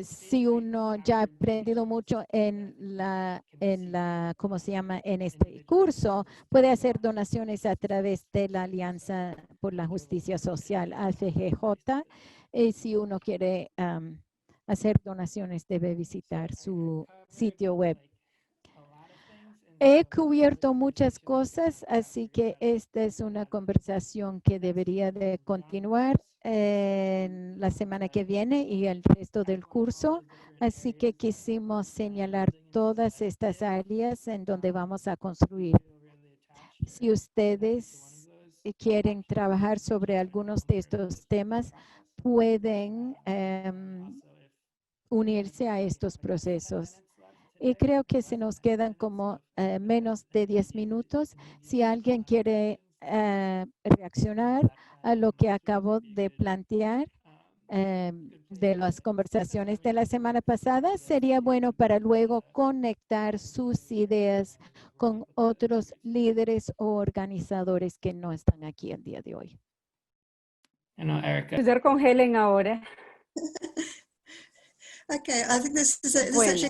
si uno ya ha aprendido mucho ¿cómo se llama? En este curso, puede hacer donaciones a través de la Alianza por la Justicia Social, AFGJ. Y si uno quiere hacer donaciones, debe visitar su sitio web. He cubierto muchas cosas, así que esta es una conversación que debería de continuar en la semana que viene y el resto del curso. Así que quisimos señalar todas estas áreas en donde vamos a construir. Si ustedes quieren trabajar sobre algunos de estos temas, pueden unirse a estos procesos. Y creo que se nos quedan como menos de 10 minutos. Si alguien quiere reaccionar a lo que acabo de plantear de las conversaciones de la semana pasada, sería bueno para luego conectar sus ideas con otros líderes o organizadores que no están aquí el día de hoy. Empezar con Helen ahora. Okay, I think this is actually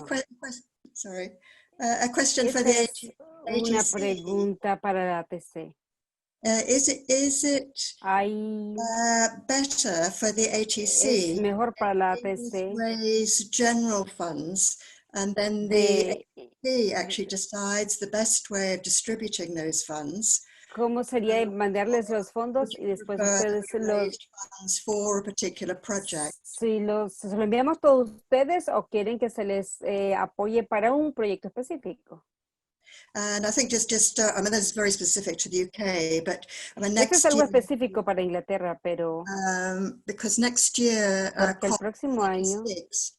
a question for the ATC. Una pregunta para la ATC. Is it better for the ATC es mejor para la ATC raise general funds and then the ATC actually decides the best way of distributing those funds? ¿Cómo sería mandarles los fondos y después ustedes se los enviamos todos ustedes o quieren que se les apoye para un proyecto específico? And I think I mean, that's very specific to the UK, but I mean, Esto es algo específico para Inglaterra, pero because next year, porque el próximo año it's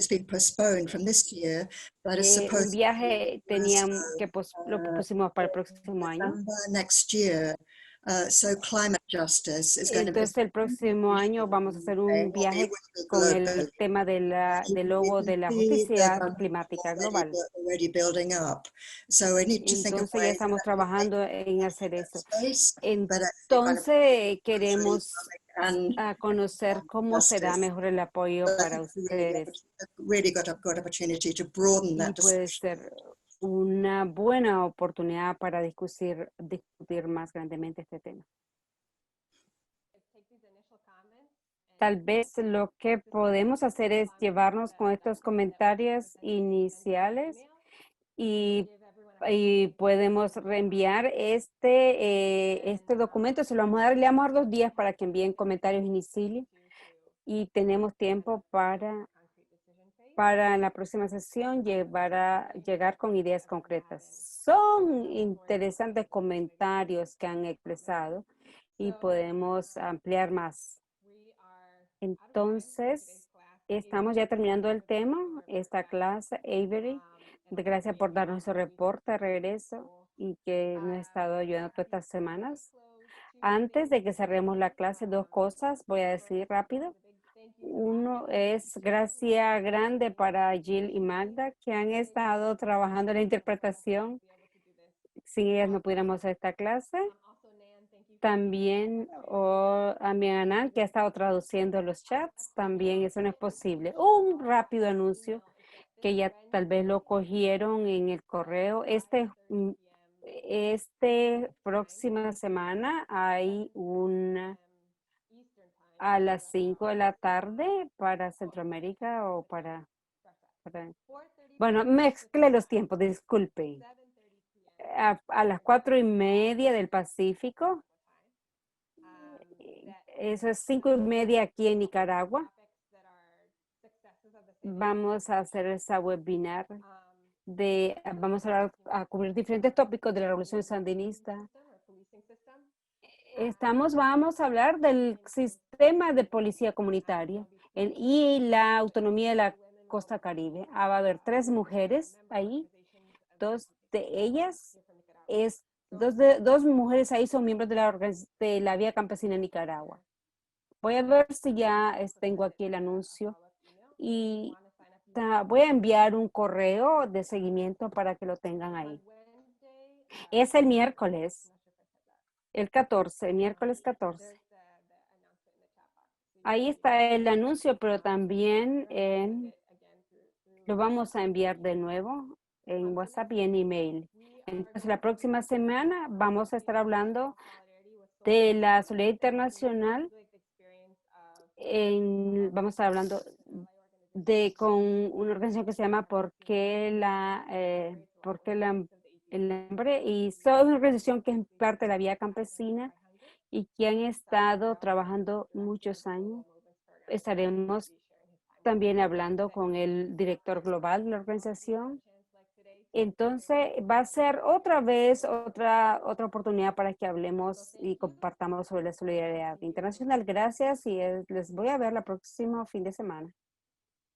been postponed from this year, but it's supposed un viaje lo pusimos para el próximo año. Next year. So climate justice is going Entonces el próximo año vamos a hacer un viaje con el tema del logo de la justicia climática global. Entonces ya estamos trabajando en hacer eso. Entonces queremos conocer cómo será mejor el apoyo para ustedes. Y puede ser una buena oportunidad para discutir más grandemente este tema. Tal vez lo que podemos hacer es llevarnos con estos comentarios iniciales y podemos reenviar este documento. Se lo vamos a dar, le vamos a dar 2 días para que envíen comentarios iniciales y tenemos tiempo para en la próxima sesión llegar con ideas concretas. Son interesantes comentarios que han expresado y podemos ampliar más. Entonces, Estamos ya terminando el tema, esta clase. Avery, gracias por darnos su reporte de regreso y que nos ha estado ayudando todas estas semanas. Antes de que cerremos la clase, dos cosas voy a decir rápido. Uno es gracias grande para Jill y Magda, que han estado trabajando en la interpretación. Sin ellas no pudiéramos hacer esta clase. También a mi Anan, que ha estado traduciendo los chats, también eso no es posible. Un rápido anuncio que ya tal vez lo cogieron en el correo. Próxima semana hay a las 5 de la tarde para Centroamérica o para bueno, mezclé los tiempos, disculpen. A las 4:30 del Pacífico. Eso es 5:30 aquí en Nicaragua. Vamos a hacer esa webinar vamos a cubrir diferentes tópicos de la revolución sandinista. Vamos a hablar del sistema de policía comunitaria y la autonomía de la costa caribe. Va a haber 3 mujeres ahí. Dos mujeres ahí son miembros de la Vía Campesina en Nicaragua. Voy a ver si ya tengo aquí el anuncio y voy a enviar un correo de seguimiento para que lo tengan ahí. Es el miércoles, el 14, miércoles 14. Ahí está el anuncio, pero también lo vamos a enviar de nuevo en WhatsApp y en email. Entonces, la próxima semana vamos a estar hablando de la solidaridad internacional. Vamos a estar hablando con una organización que se llama ¿Por qué el hambre? Y es una organización que es parte de la Vía Campesina y que han estado trabajando muchos años. Estaremos también hablando con el director global de la organización. Entonces, va a ser otra vez otra oportunidad para que hablemos y compartamos sobre la solidaridad internacional. Gracias y les voy a ver la próxima fin de semana.